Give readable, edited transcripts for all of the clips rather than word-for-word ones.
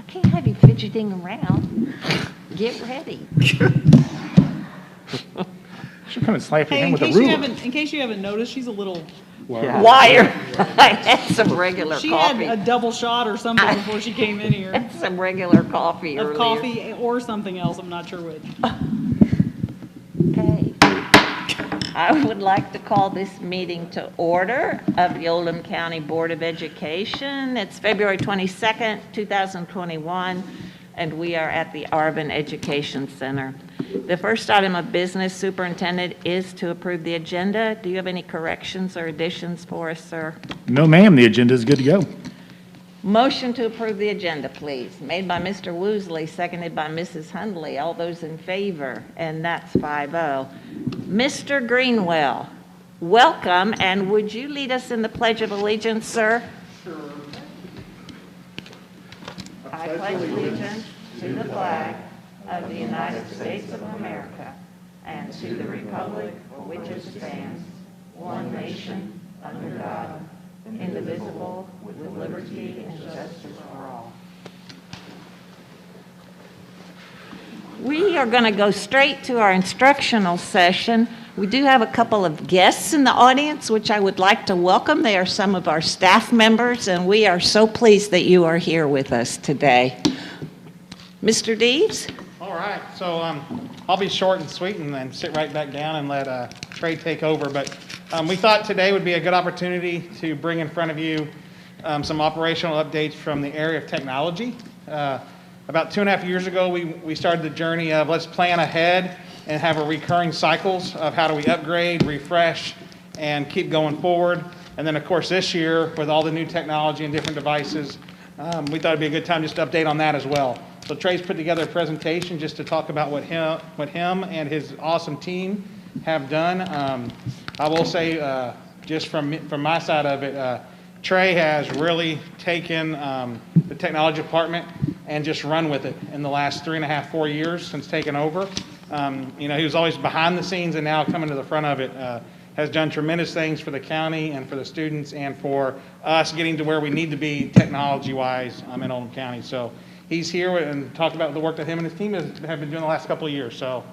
Can't have you fidgeting around. Get ready. She'll come and slap your Hey, hand with a ruler. in case you haven't noticed, she's a little, Wire. I had some regular she had coffee. a double shot or something before she came in here. Had some regular coffee Of earlier. coffee or something else, I'm not sure which. Okay. I would like to call this meeting to order of the Oldham County Board of Education. It's February 22nd, 2021, and we are at the Arvin Education Center. The first item of business, Superintendent, is to approve the agenda. Do you have any corrections or additions for us, sir? No, ma'am, the agenda is good to go. Motion to approve the agenda, please. Made by Mr. Woosley, seconded by Mrs. Hundley. All those in favor, and that's 5-0. Mr. Greenwell, welcome, and would you lead us in the Pledge of Allegiance, sir? Sure. I pledge allegiance to the flag of the United States of America and to the republic for which it stands, one nation, under God, indivisible, with liberty and justice for all. We are going to go straight to our instructional session. We do have a couple of guests in the audience, which I would like to welcome. They are some of our staff members, and we are so pleased that you are here with us today. Mr. Deves? All right, so I'll be short and sweet and then sit right back down and let Trey take over. But we thought today would be a good opportunity to bring in front of you some operational updates from the area of technology. About 2.5 years ago, we started the journey of let's plan ahead and have a recurring cycles of how do we upgrade, refresh, and keep going forward. And then, of course, this year, with all the new technology and different devices, we thought it'd be a good time just to update on that as well. So Trey's put together a presentation just to talk about what him and his awesome team have done. I will say, just from my side of it, Trey has really taken the technology department and just run with it in the last 3.5, 4 years since taking over. He was always behind the scenes, and now coming to the front of it, has done tremendous things for the county and for the students and for us getting to where we need to be technology-wise in Oldham County. So he's here and talk about the work that him and his team have been doing the last couple of years. So.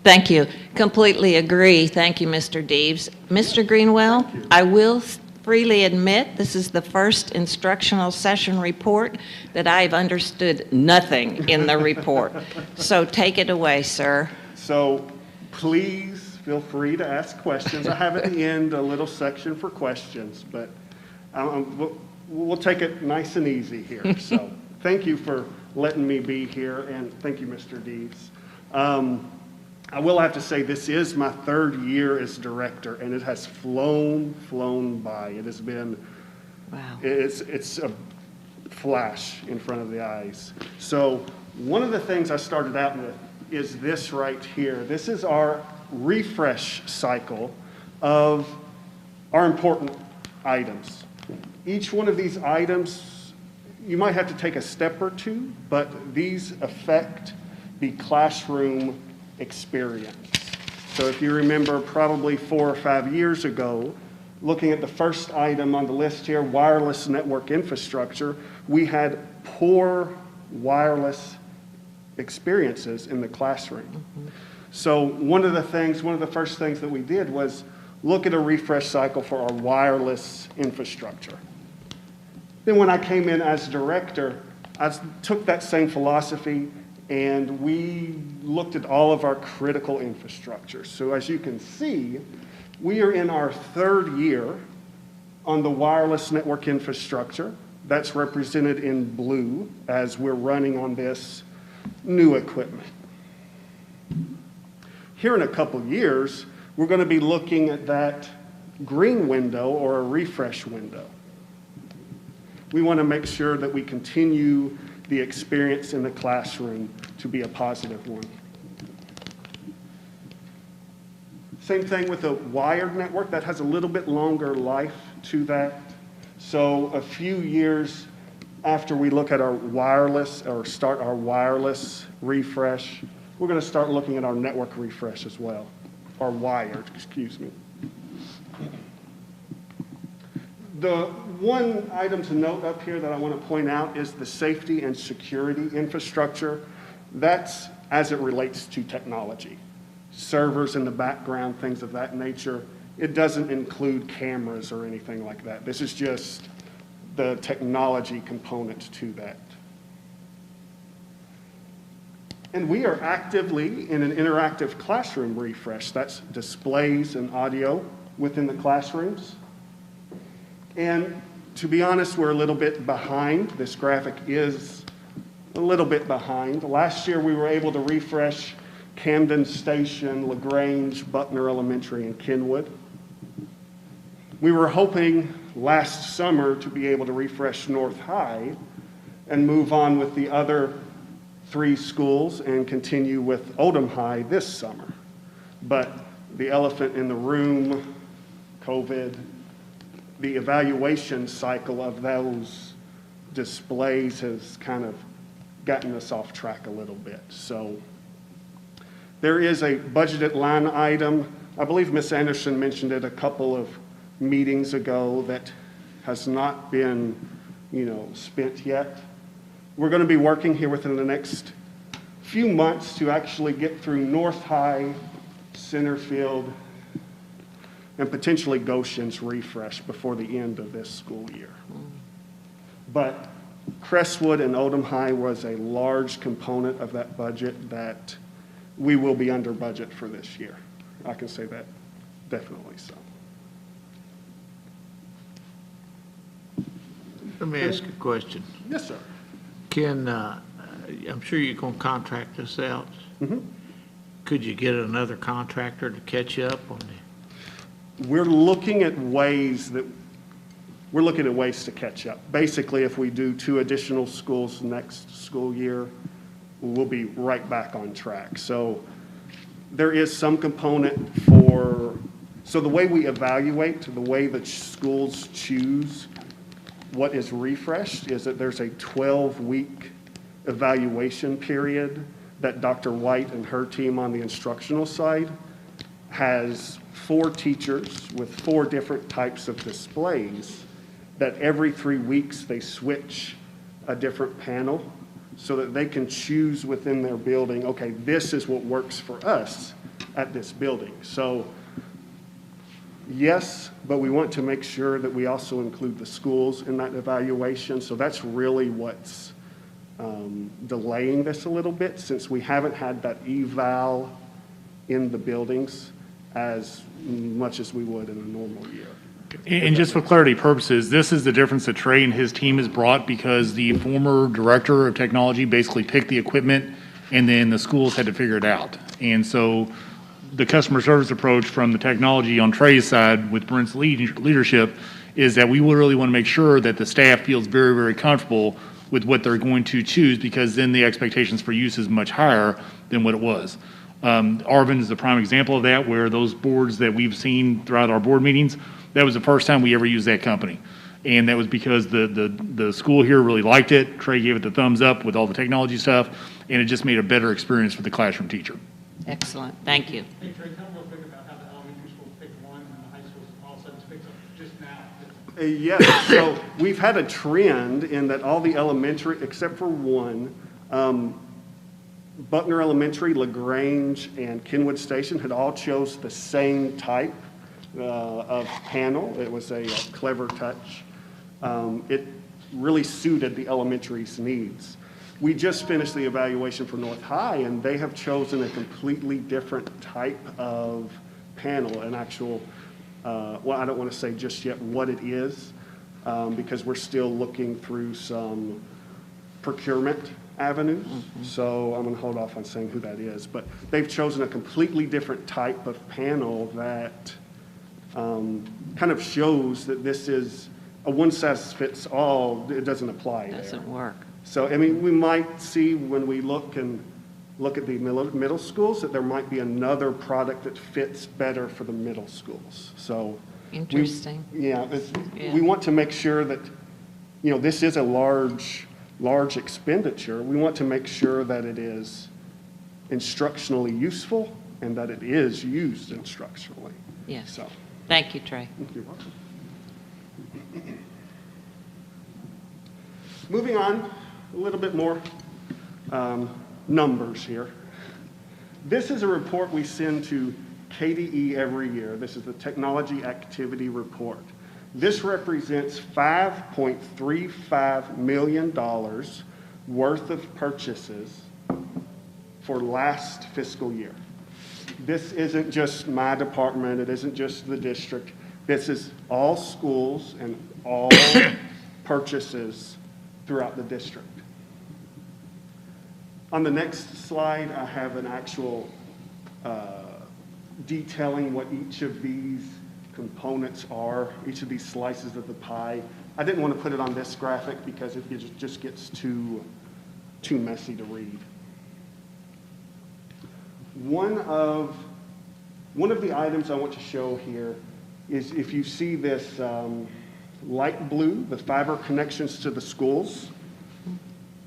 Thank you. Completely agree. Thank you, Mr. Deves. Mr. Greenwell, I will freely admit this is the first instructional session report that I've understood nothing in the report. So take it away, sir. So please feel free to ask questions. I have at the end a little section for questions, but we'll take it nice and easy here. So thank you for letting me be here, and thank you, Mr. Deves. I will have to say this is my 3rd year as director, and it has flown by. It has been, Wow. It's a flash in front of the eyes. So one of the things I started out with is this right here. This is our refresh cycle of our important items. Each one of these items, you might have to take a step or two, but these affect the classroom experience. So if you remember probably 4 or 5 years ago, looking at the first item on the list here, wireless network infrastructure, we had poor wireless experiences in the classroom. Mm-hmm. So one of the first things that we did was look at a refresh cycle for our wireless infrastructure. Then when I came in as director, I took that same philosophy and we looked at all of our critical infrastructure. So as you can see, we are in our 3rd year on the wireless network infrastructure. That's represented in blue as we're running on this new equipment. Here in a couple years, we're going to be looking at that green window or a refresh window. We want to make sure that we continue the experience in the classroom to be a positive one. Same thing with the wired network. That has a little bit longer life to that. So a few years after we look at our wireless or start our wireless refresh, we're going to start looking at our network refresh as well, or wired, excuse me. The one item to note up here that I want to point out is the safety and security infrastructure. That's as it relates to technology. Servers in the background, things of that nature. It doesn't include cameras or anything like that. This is just the technology component to that. And we are actively in an interactive classroom refresh. That's displays and audio within the classrooms. And to be honest, we're a little bit behind. This graphic is a little bit behind. Last year, we were able to refresh Camden Station, LaGrange, Buckner Elementary, and Kenwood. We were hoping last summer to be able to refresh North High and move on with the other 3 schools and continue with Oldham High this summer. But the elephant in the room, COVID, the evaluation cycle of those displays has kind of gotten us off track a little bit. So there is a budgeted line item. I believe Ms. Anderson mentioned it a couple of meetings ago that has not been, spent yet. We're going to be working here within the next few months to actually get through North High, Centerfield, and potentially Goshen's refresh before the end of this school year. But Crestwood and Oldham High was a large component of that budget that we will be under budget for this year. I can say that definitely so. Let me ask a question. Yes, sir. Can, I'm sure you're going to contract this out. Mm-hmm. Could you get another contractor to catch up on the? We're looking at ways to catch up. Basically, if we do 2 additional schools next school year, we'll be right back on track. So there is some component so the way we evaluate, the way that schools choose what is refreshed is that there's a 12-week evaluation period that Dr. White and her team on the instructional side has 4 teachers with 4 different types of displays that every 3 weeks they switch a different panel so that they can choose within their building, okay, this is what works for us at this building. So yes, but we want to make sure that we also include the schools in that evaluation. So that's really what's delaying this a little bit, since we haven't had that eval in the buildings as much as we would in a normal year. And just for clarity purposes, this is the difference that Trey and his team has brought, because the former director of technology basically picked the equipment and then the schools had to figure it out. And so the customer service approach from the technology on Trey's side with Brent's leadership is that we will really want to make sure that the staff feels very, very comfortable with what they're going to choose, because then the expectations for use is much higher than what it was. Arvin is a prime example of that, where those boards that we've seen throughout our board meetings, that was the first time we ever used that company. And that was because the school here really liked it. Trey gave it the thumbs up with all the technology stuff, and it just made a better experience for the classroom teacher. Excellent, thank you. Hey, Trey, tell me real quick about how the elementary schools picked one and the high schools all of a sudden picked up just now. Yes, so we've had a trend in that all the elementary, except for one, Buckner Elementary, LaGrange, and Kenwood Station had all chose the same type of panel. It was a clever touch. It really suited the elementary's needs. We just finished the evaluation for North High, and they have chosen a completely different type of panel, an actual, well, I don't want to say just yet what it is, because we're still looking through some procurement avenues. So I'm going to hold off on saying who that is, but they've chosen a completely different type of panel that kind of shows that this is a one-size-fits-all. It doesn't apply there. Doesn't work. So, I mean, we might see when we look at the middle schools that there might be another product that fits better for the middle schools. So Interesting. Yeah, Yeah. we want to make sure that, this is a large expenditure. We want to make sure that it is instructionally useful and that it is used instructionally. Yes. So, Thank you, Trey. you're welcome. Moving on, a little bit more numbers here. This is a report we send to KDE every year. This is the Technology Activity Report. This represents $5.35 million worth of purchases for last fiscal year. This isn't just my department, it isn't just the district. This is all schools and all purchases throughout the district. On the next slide, I have an actual detailing what each of these components are, each of these slices of the pie. I didn't want to put it on this graphic because it just gets too messy to read. One of the items I want to show here is if you see this light blue, the fiber connections to the schools.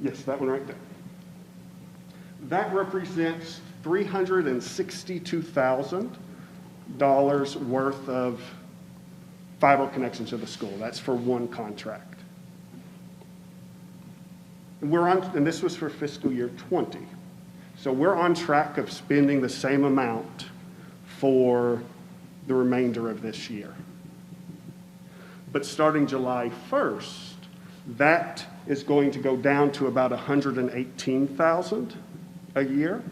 Yes, that one right there. That represents $362,000 worth of fiber connections to the school. That's for one contract. And this was for fiscal year 20. So we're on track of spending the same amount for the remainder of this year. But starting July 1st, that is going to go down to about $118,000 a year.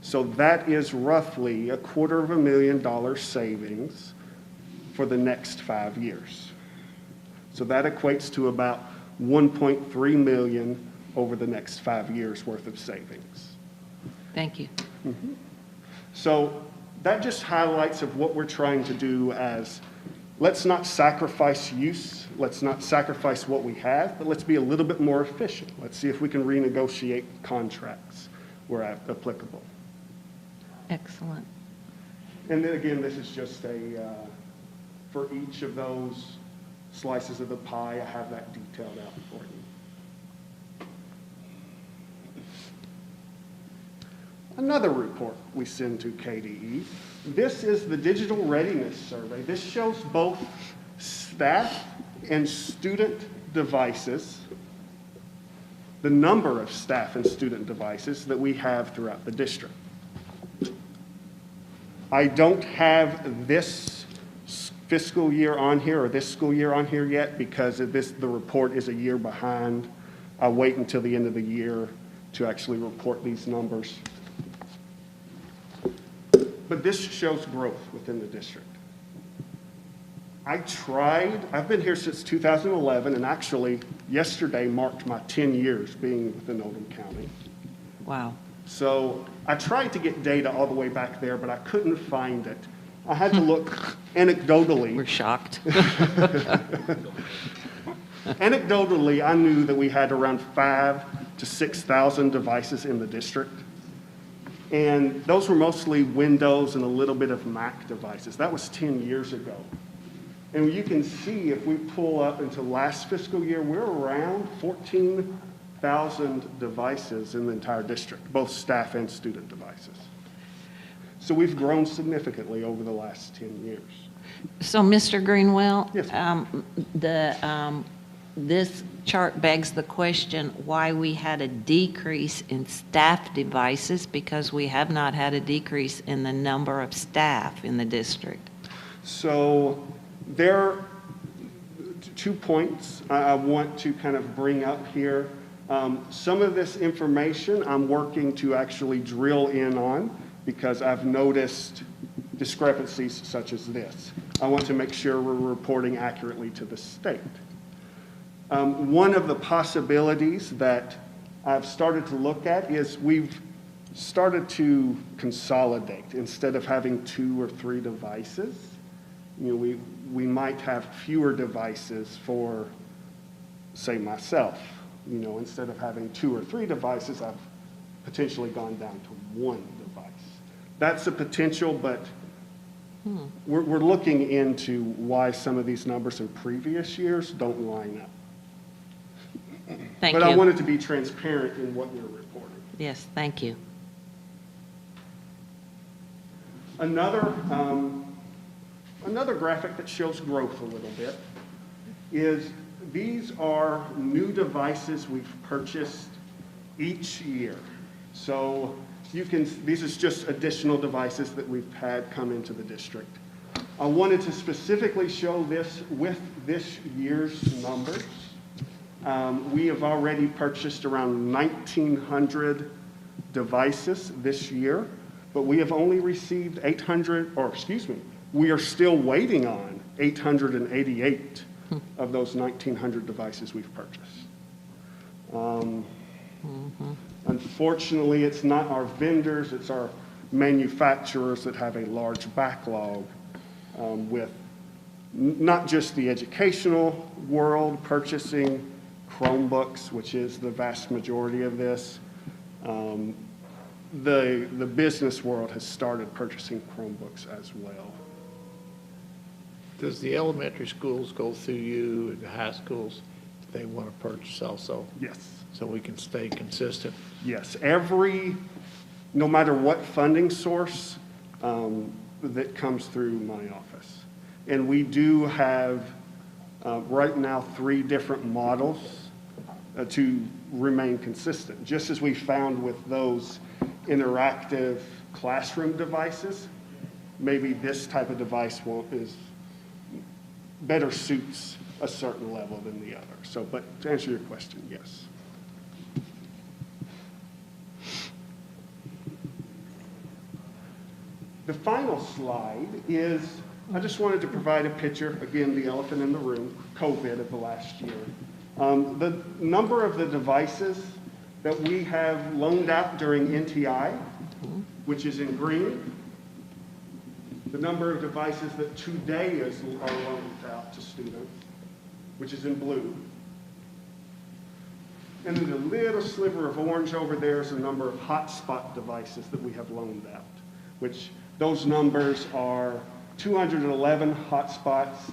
So that is roughly $250,000 savings for the next 5 years. So that equates to about $1.3 million over the next 5 years worth of savings. Thank you. So that just highlights of what we're trying to do as, let's not sacrifice use, let's not sacrifice what we have, but let's be a little bit more efficient. Let's see if we can renegotiate contracts where applicable. Excellent. And then again, this is just for each of those slices of the pie, I have that detailed out for you. Another report we send to KDE. This is the Digital Readiness Survey. This shows both staff and student devices, the number of staff and student devices that we have throughout the district. I don't have this fiscal year on here or this school year on here yet because the report is a year behind. I'll wait until the end of the year to actually report these numbers. But this shows growth within the district. I've been here since 2011, and actually yesterday marked my 10 years being within Oldham County. Wow. So I tried to get data all the way back there, but I couldn't find it. I had to look anecdotally. We're shocked. Anecdotally, I knew that we had around 5,000 to 6,000 devices in the district. And those were mostly Windows and a little bit of Mac devices. That was 10 years ago. And you can see if we pull up into last fiscal year, we're around 14,000 devices in the entire district, both staff and student devices. So we've grown significantly over the last 10 years. So, Mr. Greenwell, Yes. This chart begs the question why we had a decrease in staff devices because we have not had a decrease in the number of staff in the district. So there are 2 points I want to kind of bring up here. Some of this information I'm working to actually drill in on because I've noticed discrepancies such as this. I want to make sure we're reporting accurately to the state. One of the possibilities that I've started to look at is we've started to consolidate. Instead of having 2 or 3 devices, we might have fewer devices for, say, myself. Instead of having 2 or 3 devices, I've potentially gone down to 1 device. That's a potential, but we're looking into why some of these numbers in previous years don't line up. Thank you. But I wanted to be transparent in what we're reporting. Yes, thank you. Another graphic that shows growth a little bit is these are new devices we've purchased each year. So these is just additional devices that we've had come into the district. I wanted to specifically show this with this year's numbers. We have already purchased around 1,900 devices this year, but we have only received we are still waiting on 888 of those 1,900 devices we've purchased. Unfortunately, it's not our vendors, it's our manufacturers that have a large backlog with not just the educational world purchasing Chromebooks, which is the vast majority of this. The business world has started purchasing Chromebooks as well. Does the elementary schools go through you, and the high schools, they want to purchase also? Yes. So we can stay consistent? Yes, no matter what funding source that comes through my office. And we do have, right now, 3 different models to remain consistent. Just as we found with those interactive classroom devices, maybe this type of device better suits a certain level than the other. So, but to answer your question, yes. The final slide is, I just wanted to provide a picture, again, the elephant in the room, COVID of the last year. The number of the devices that we have loaned out during NTI, which is in green, the number of devices that today are loaned out to students, which is in blue. And then the little sliver of orange over there is the number of hotspot devices that we have loaned out, which those numbers are 211 hotspots,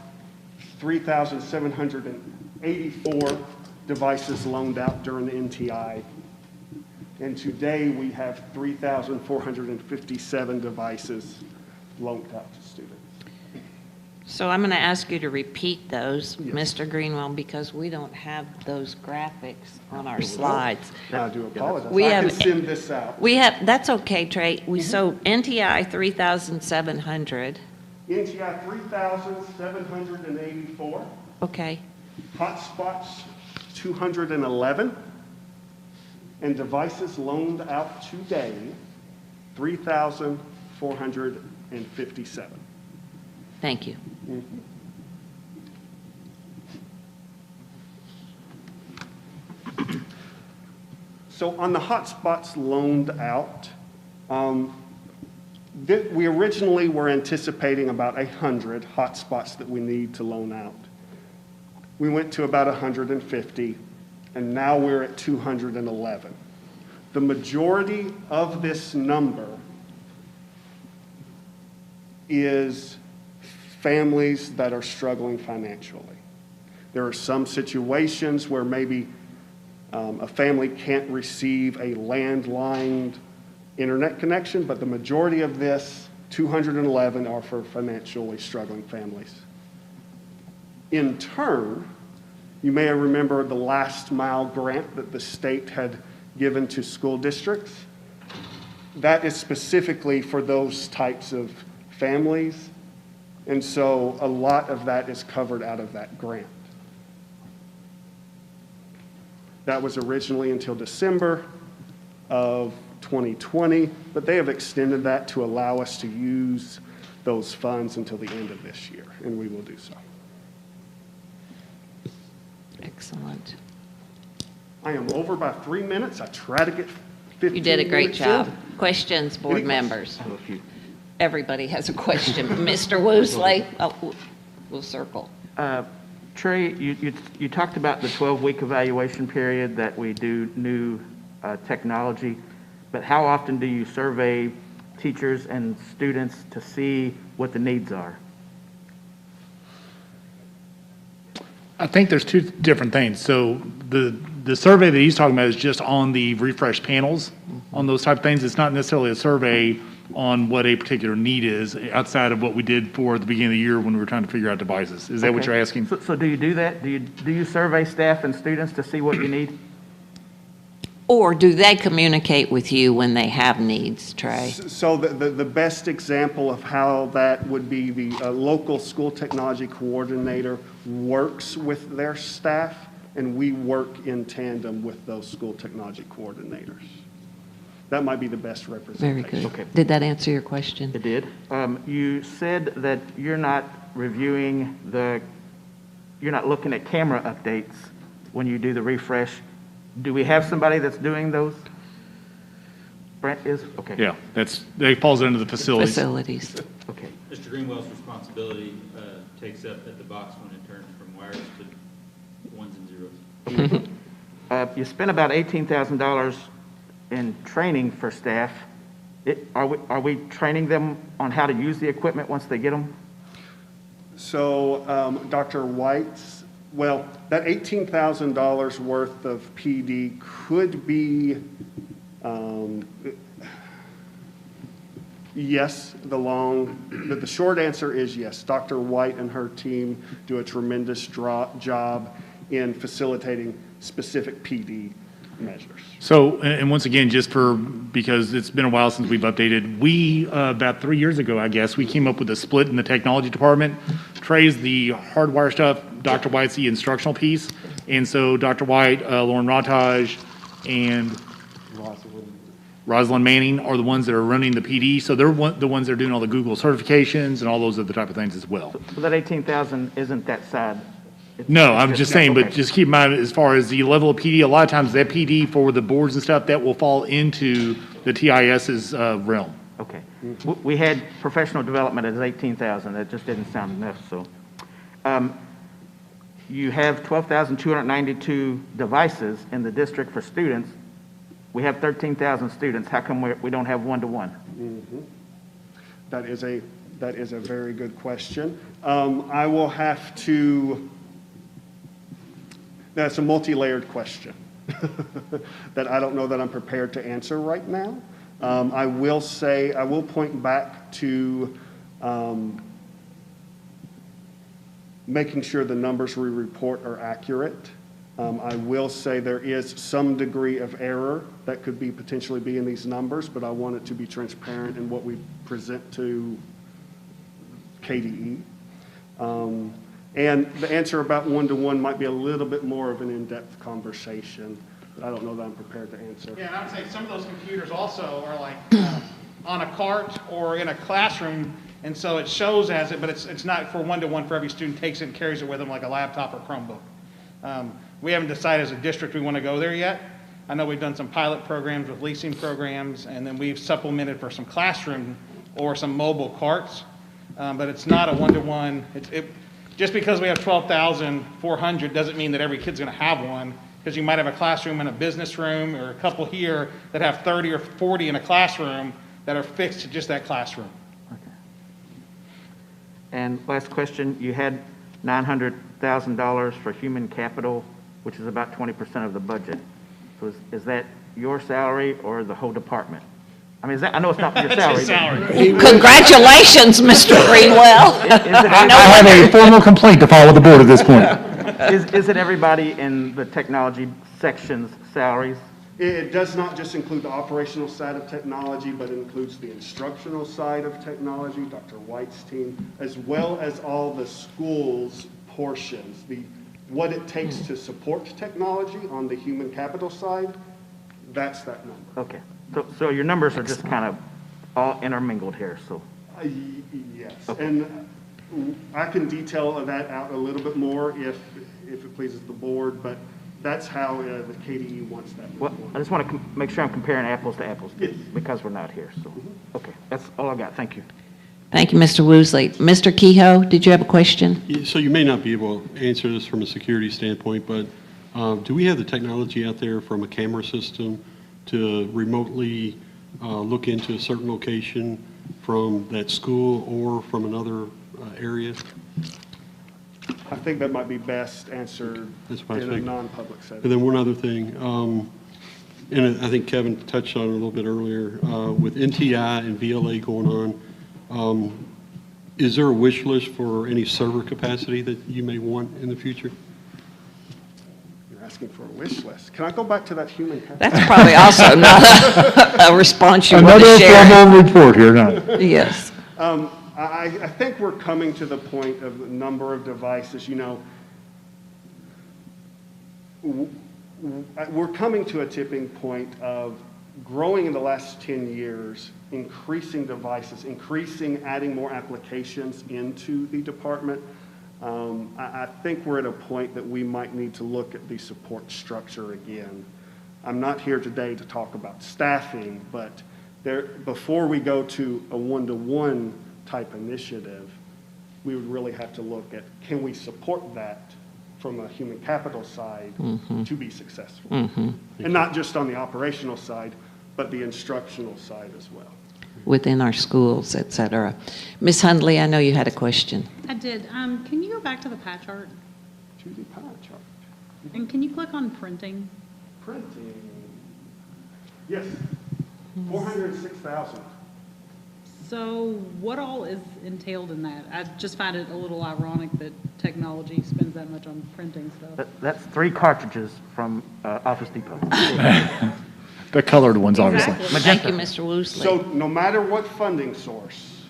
3,784 devices loaned out during the NTI. And today we have 3,457 devices loaned out to students. So I'm going to ask you to repeat those, Yes. Mr. Greenwell, because we don't have those graphics on our slides. I do apologize. We I have- can send this out. That's okay, Trey. So NTI 3,700, NTI 3,784. okay. Hotspots 211. And devices loaned out today 3,457. Thank you. So on the hotspots loaned out, we originally were anticipating about 100 hotspots that we need to loan out. We went to about 150, and now we're at 211. The majority of this number is families that are struggling financially. There are some situations where maybe a family can't receive a landline internet connection, but the majority of this, 211, are for financially struggling families. In turn, you may remember the last mile grant that the state had given to school districts. That is specifically for those types of families, and so a lot of that is covered out of that grant. That was originally until December of 2020, but they have extended that to allow us to use those funds until the end of this year, and we will do so. Excellent. I am over by 3 minutes. I try to get 15 You did a great minutes job. in. Questions, board Any members? Everybody has a question. Mr. Woosley, we'll circle. Trey, you talked about the 12-week evaluation period that we do new technology, but how often do you survey teachers and students to see what the needs are? I think there's 2 different things. So the survey that he's talking about is just on the refresh panels, on those type of things. It's not necessarily a survey on what a particular need is outside of what we did for the beginning of the year when we were trying to figure out devices. Is that what Okay. you're asking? So do you do that? Do you survey staff and students to see what you need? Or do they communicate with you when they have needs, Trey? So the best example of how that would be the local school technology coordinator works with their staff, and we work in tandem with those school technology coordinators. That might be the best Very representation. good. Okay. Did that answer your question? It did. You said that you're not reviewing you're not looking at camera updates when you do the refresh. Do we have somebody that's doing those? Brent is? Okay. Yeah, that falls under the facilities. Facilities. Okay. Mr. Greenwell's responsibility takes up at the box when it turns from wires to ones and zeros. You spent about $18,000 in training for staff. Are we training them on how to use the equipment once they get them? So Dr. White's, well, that $18,000 worth of PD could be, yes, the short answer is yes. Dr. White and her team do a tremendous job in facilitating specific PD measures. So, and once again, because it's been a while since we've updated, we, about 3 years ago, I guess, we came up with a split in the technology department. Trey's the hardwire stuff, Dr. White's the instructional piece. And so Dr. White, Lauren Rotage, and Rosalind Manning are the ones that are running the PD. So they're the ones that are doing all the Google certifications and all those other type of things as well. So that 18,000 isn't that side? No, It's I'm just saying, but okay. just keep in mind, as far as the level of PD, a lot of times that PD for the boards and stuff, that will fall into the TIS's realm. Okay. We had professional development as 18,000. That just didn't sound enough, so. You have 12,292 devices in the district for students. We have 13,000 students. How come we don't have one-to-one? That is a very good question. I will have to, that's a multi-layered question that I don't know that I'm prepared to answer right now. I will point back to making sure the numbers we report are accurate. I will say there is some degree of error that could potentially be in these numbers, but I want it to be transparent in what we present to KDE. And the answer about one-to-one might be a little bit more of an in-depth conversation, but I don't know that I'm prepared to answer. Yeah, and I would say some of those computers also are like on a cart or in a classroom, and so it shows as it, but it's not for one-to-one for every student takes it and carries it with them like a laptop or Chromebook. We haven't decided as a district we want to go there yet. I know we've done some pilot programs with leasing programs, and then we've supplemented for some classroom or some mobile carts, but it's not a one-to-one. Just because we have 12,400 doesn't mean that every kid's going to have one, because you might have a classroom in a business room or a couple here that have 30 or 40 in a classroom that are fixed to just that classroom. And last question, you had $900,000 for human capital, which is about 20% of the budget. So is that your salary or the whole department? I mean, I know it's not your salary. His but- salary. Congratulations, Mr. Greenwell. I have a formal complaint to file with the board at this point. Is it everybody in the technology section's salaries? It does not just include the operational side of technology, but it includes the instructional side of technology, Dr. White's team, as well as all the schools' portions, what it takes to support technology on the human capital side, that's that number. Okay, so your numbers are just kind of all intermingled here, so. Yes, and I can detail that out a little bit more if it pleases the board, but that's how the KDE wants that. Well, I just want to make sure I'm comparing apples to apples, Yes. because we're not here, so. Okay, that's all I got, thank you. Thank you, Mr. Woosley. Mr. Kehoe, did you have a question? So you may not be able to answer this from a security standpoint, but do we have the technology out there from a camera system to remotely look into a certain location from that school or from another area? I think that might be best answered That's what I in a think. non-public setting. And then one other thing, And I think Kevin touched on it a little bit earlier, with NTI and VLA going on, is there a wish list for any server capacity that you may want in the future? You're asking for a wish list. Can I go back to that human capital? That's probably also not a response you want to Another share. formal report here, no. Yes. I think we're coming to the point of the number of devices, you know, we're coming to a tipping point of growing in the last 10 years, increasing devices, adding more applications into the department. I think we're at a point that we might need to look at the support structure again. I'm not here today to talk about staffing, but before we go to a one-to-one type initiative, we would really have to look at, can we support that from a human capital side to be successful? And not just on the operational side, but the instructional side as well. Within our schools, et cetera. Ms. Hundley, I know you had a question. I did. Can you go back to the pie chart? To the pie chart. And can you click on printing? Printing. Yes, 406,000. So what all is entailed in that? I just find it a little ironic that technology spends that much on printing stuff. That's 3 cartridges from Office Depot. The colored ones, obviously. Exactly. Thank you, Mr. Woosley. So no matter what funding source,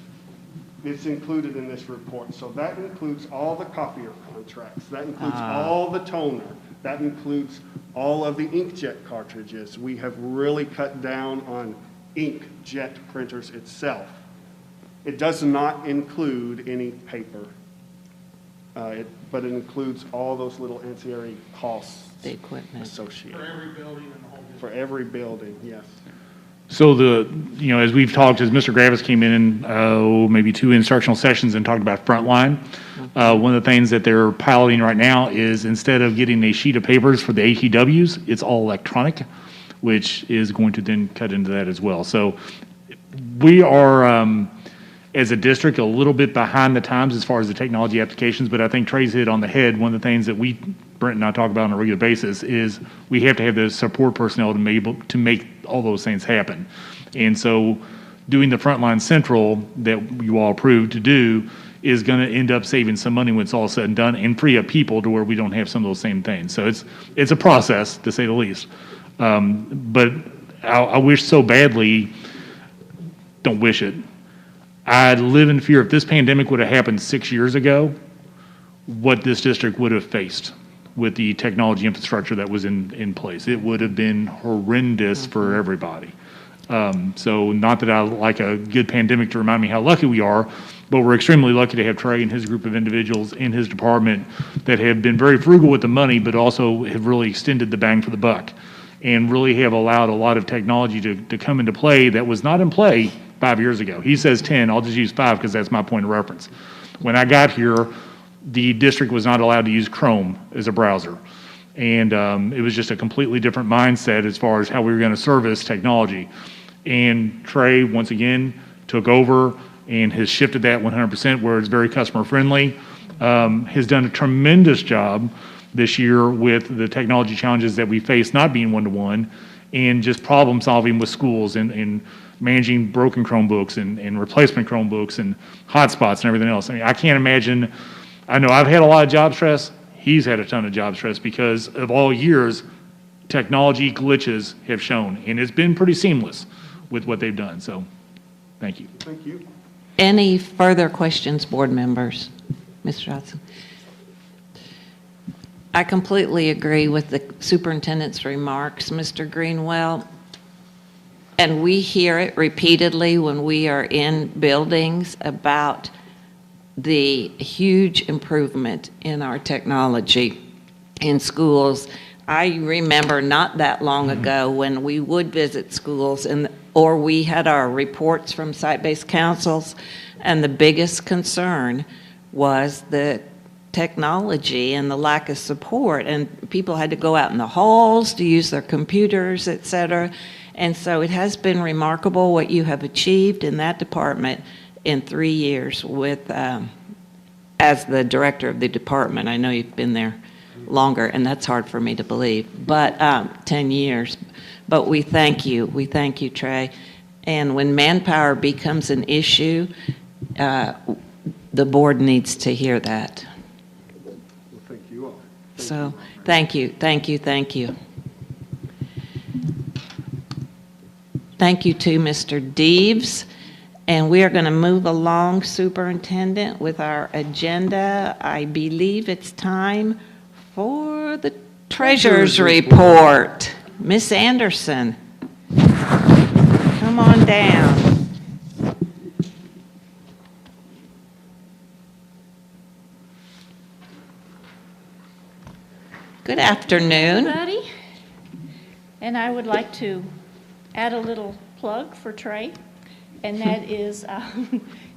it's included in this report. So that includes all the copier contracts. That includes all the toner. That includes all of the inkjet cartridges. We have really cut down on inkjet printers itself. It does not include any paper, but it includes all those little ancillary costs The equipment. associated. For every building in the whole district. For every building, yes. So as we've talked, as Mr. Gravis came in, maybe 2 instructional sessions and talked about frontline, one of the things that they're piloting right now is instead of getting a sheet of papers for the ATWs, it's all electronic, which is going to then cut into that as well. So we are, as a district, a little bit behind the times as far as the technology applications, but I think Trey's hit on the head. One of the things that Brent and I talk about on a regular basis is we have to have the support personnel to be able to make all those things happen. And so doing the Frontline Central that you all approved to do is going to end up saving some money when it's all said and done and free up people to where we don't have some of those same things. So it's a process, to say the least. But I wish so badly, don't wish it. I live in fear if this pandemic would have happened 6 years ago, what this district would have faced with the technology infrastructure that was in place. It would have been horrendous for everybody. So not that I like a good pandemic to remind me how lucky we are, but we're extremely lucky to have Trey and his group of individuals in his department that have been very frugal with the money, but also have really extended the bang for the buck and really have allowed a lot of technology to come into play that was not in play 5 years ago. He says 10, I'll just use 5 because that's my point of reference. When I got here, the district was not allowed to use Chrome as a browser. And it was just a completely different mindset as far as how we were going to service technology. And Trey, once again, took over and has shifted that 100% where it's very customer friendly. Has done a tremendous job this year with the technology challenges that we face not being one-to-one and just problem solving with schools and managing broken Chromebooks and replacement Chromebooks and hotspots and everything else. I mean, I can't imagine, I know I've had a lot of job stress. He's had a ton of job stress because of all years, technology glitches have shown, and it's been pretty seamless with what they've done. So, thank you. Thank you. Any further questions, board members? Mr. Dodson? I completely agree with the superintendent's remarks, Mr. Greenwell. And we hear it repeatedly when we are in buildings about the huge improvement in our technology in schools. I remember not that long ago when we would visit schools or we had our reports from site-based councils, and the biggest concern was the technology and the lack of support, and people had to go out in the halls to use their computers, et cetera. And so it has been remarkable what you have achieved in that department in 3 years with, as the director of the department. I know you've been there longer, and that's hard for me to believe, but 10 years. But we thank you. We thank you, Trey. And when manpower becomes an issue, the board needs to hear that. Well, thank you all. So, thank you, thank you, thank you. Thank you to Mr. Deves. And we are going to move along, Superintendent, with our agenda. I believe it's time for the Treasurer's Report. Miss Anderson, come on down. Good afternoon. Everybody. And I would like to add a little plug for Trey, and that is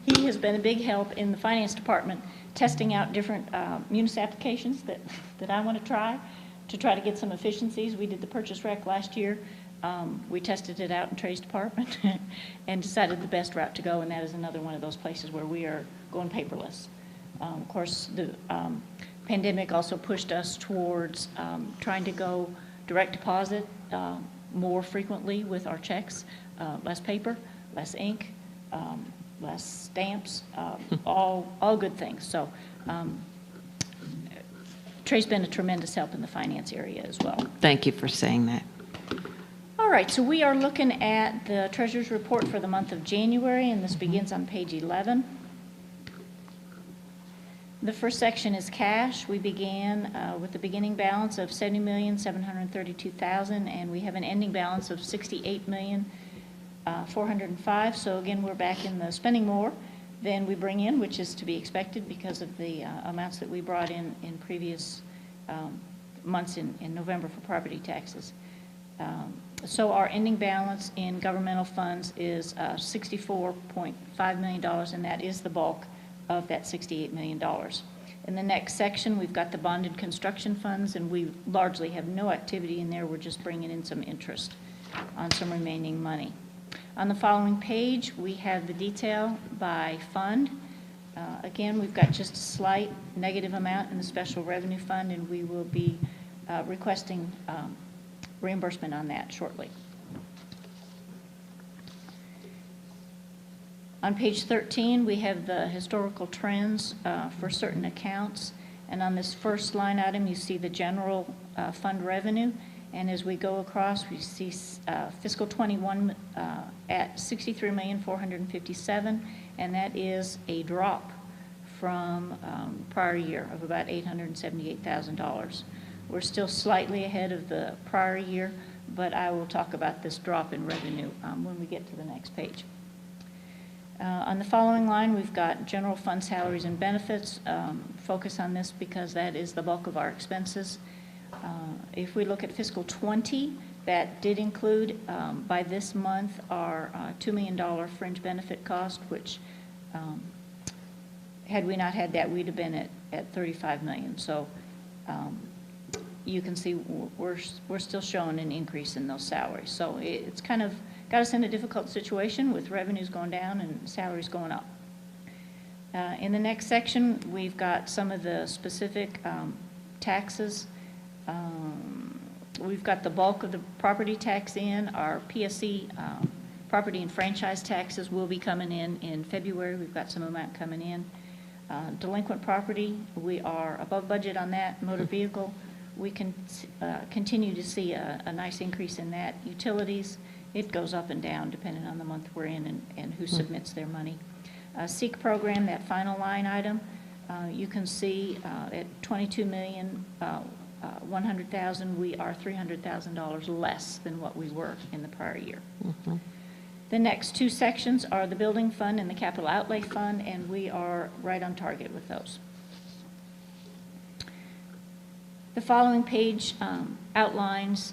he has been a big help in the finance department testing out different Munis applications that I want to try to get some efficiencies. We did the purchase rec last year. We tested it out in Trey's department and decided the best route to go, and that is another one of those places where we are going paperless. Of course, the pandemic also pushed us towards trying to go direct deposit more frequently with our checks, less paper, less ink, less stamps, all good things. So Trey's been a tremendous help in the finance area as well. Thank you for saying that. All right, so we are looking at the Treasurer's Report for the month of January, and this begins on page 11. The first section is cash. We began with the beginning balance of $70,732,000, and we have an ending balance of $68,405,000. So again, we're back in the spending more than we bring in, which is to be expected because of the amounts that we brought in previous months in November for property taxes. So our ending balance in governmental funds is $64.5 million, and that is the bulk of that $68 million. In the next section, we've got the bonded construction funds, and we largely have no activity in there. We're just bringing in some interest on some remaining money. On the following page, we have the detail by fund. Again, we've got just a slight negative amount in the special revenue fund, and we will be requesting reimbursement on that shortly. On page 13, we have the historical trends for certain accounts. And on this first line item, you see the general fund revenue. And as we go across, we see fiscal 21 at $63,457,000, and that is a drop from prior year of about $878,000. We're still slightly ahead of the prior year, but I will talk about this drop in revenue when we get to the next page. On the following line, we've got general fund salaries and benefits. Focus on this because that is the bulk of our expenses. If we look at fiscal 20, that did include, by this month, our $2 million fringe benefit cost, which had we not had that, we'd have been at $35 million. So you can see we're still showing an increase in those salaries. So it's kind of got us in a difficult situation with revenues going down and salaries going up. In the next section, we've got some of the specific taxes. We've got the bulk of the property tax in. Our PSC, property and franchise taxes, will be coming in February. We've got some amount coming in. Delinquent property, we are above budget on that. Motor vehicle, we can continue to see a nice increase in that. Utilities, it goes up and down depending on the month we're in and who submits their money. SEEK program, that final line item, you can see at $22,100,000, we are $300,000 less than what we were in the prior year. Mm-hmm. The next two sections are the building fund and the capital outlay fund, and we are right on target with those. The following page outlines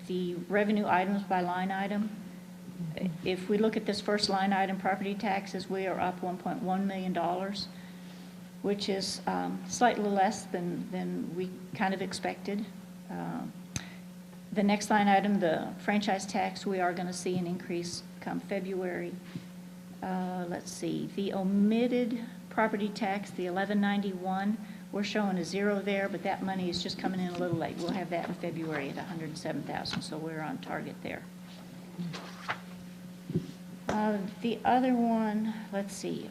the revenue items by line item. If we look at this first line item, property taxes, we are up $1.1 million, which is slightly less than we kind of expected. The next line item, the franchise tax, we are going to see an increase come February. Let's see, the omitted property tax, the 1191, We're showing a 0 there, but that money is just coming in a little late. We'll have that in February at $107,000, so we're on target there. The other one, let's see,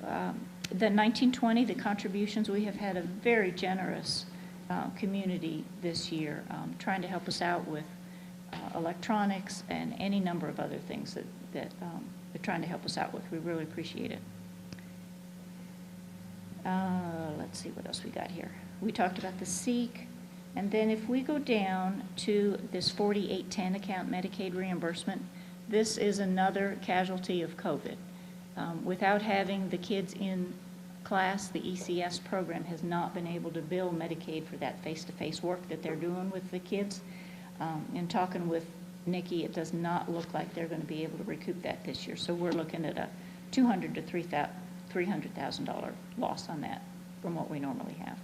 the 1920, the contributions, we have had a very generous community this year, trying to help us out with electronics and any number of other things that they're trying to help us out with. We really appreciate it. Let's see what else we got here. We talked about the SEEK, and then if we go down to this 4810 account, Medicaid reimbursement, this is another casualty of COVID. Without having the kids in class, the ECS program has not been able to bill Medicaid for that face-to-face work that they're doing with the kids. In talking with Nikki, it does not look like they're going to be able to recoup that this year. So we're looking at a $200,000 to $300,000 loss on that from what we normally have.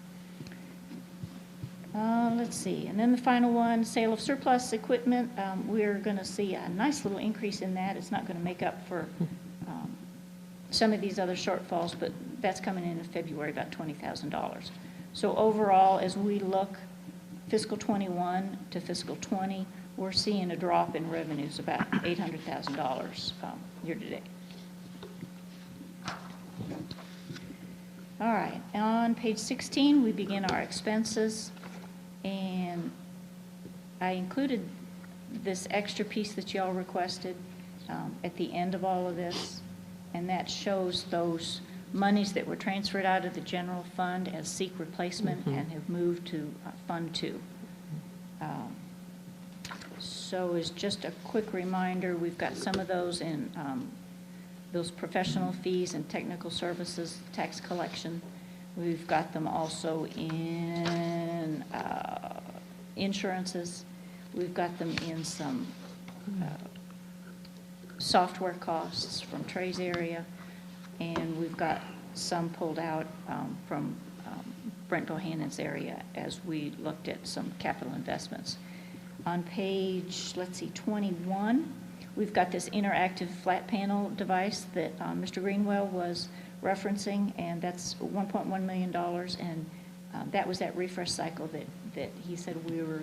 Let's see, and then the final one, sale of surplus equipment. We're going to see a nice little increase in that. It's not going to make up for some of these other shortfalls, but that's coming in February, about $20,000. So overall, as we look fiscal 21 to fiscal 20, we're seeing a drop in revenues about $800,000 year to date. All right, on page 16, we begin our expenses, and I included this extra piece that y'all requested at the end of all of this, and that shows those monies that were transferred out of the general fund as SEEK replacement and have moved to Fund 2. So as just a quick reminder, we've got some of those in those professional fees and technical services, tax collection. We've got them also in insurances. We've got them in some software costs from Trey's area, and we've got some pulled out from Brent Bohannon's area as we looked at some capital investments. On page, let's see, 21, we've got this interactive flat panel device that Mr. Greenwell was referencing, and that's $1.1 million, and that was that refresh cycle that he said we were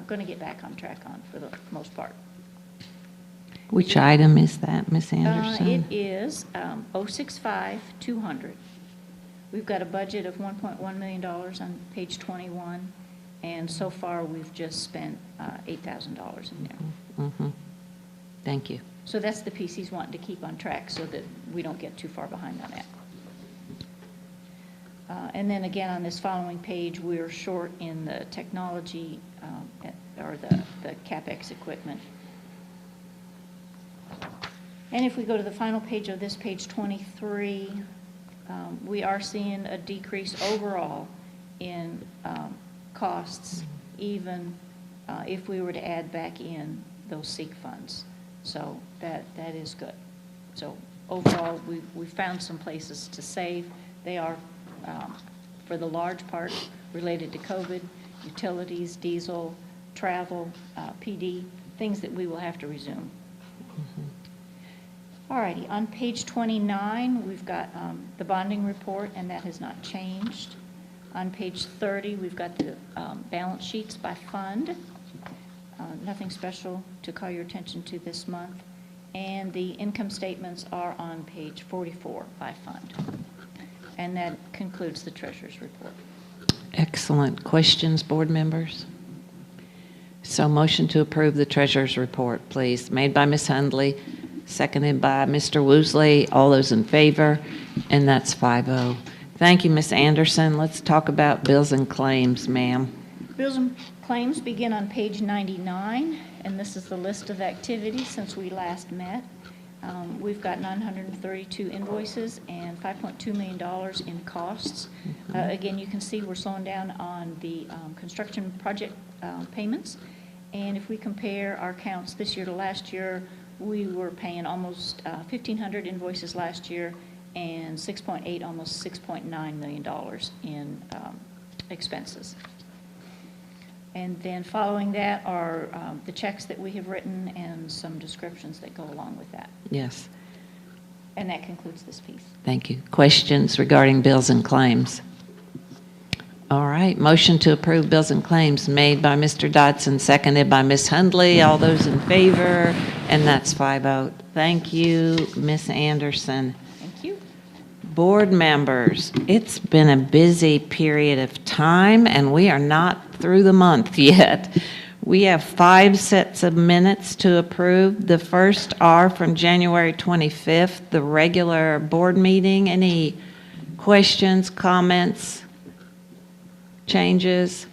going to get back on track on for the most part. Which item is that, Ms. Anderson? It is 065-200. We've got a budget of $1.1 million on page 21, and so far we've just spent $8,000 in there. Thank you. So that's the piece he's wanting to keep on track so that we don't get too far behind on that. And then again, on this following page, we're short in the technology or the CapEx equipment. And if we go to the final page of this, page 23, we are seeing a decrease overall in costs, even if we were to add back in those SEEK funds. So that is good. So overall, we found some places to save. They are, for the large part, related to COVID, utilities, diesel, travel, PD, things that we will have to resume. All righty, on page 29, we've got the bonding report, and that has not changed. On page 30, we've got the balance sheets by fund. Nothing special to call your attention to this month. And the income statements are on page 44 by fund. And that concludes the treasurer's report. Excellent. Questions, board members? So motion to approve the treasurer's report, please. Made by Ms. Hundley, seconded by Mr. Woosley. All those in favor? And that's 5-0. Thank you, Ms. Anderson. Let's talk about bills and claims, ma'am. Bills and claims begin on page 99, and this is the list of activities since we last met. We've got 932 invoices and $5.2 million in costs. Again, you can see we're slowing down on the construction project payments. And if we compare our counts this year to last year, we were paying almost 1,500 invoices last year and 6.8, almost $6.9 million in expenses. And then following that are the checks that we have written and some descriptions that go along with that. Yes. And that concludes this piece. Thank you. Questions regarding bills and claims? All right, motion to approve bills and claims made by Mr. Dodson, seconded by Ms. Hundley. All those in favor, and that's 5-0. Thank you, Ms. Anderson. Thank you. Board members, it's been a busy period of time, and we are not through the month yet. We have 5 sets of minutes to approve. The first are from January 25th, the regular board meeting. Any questions, comments, changes?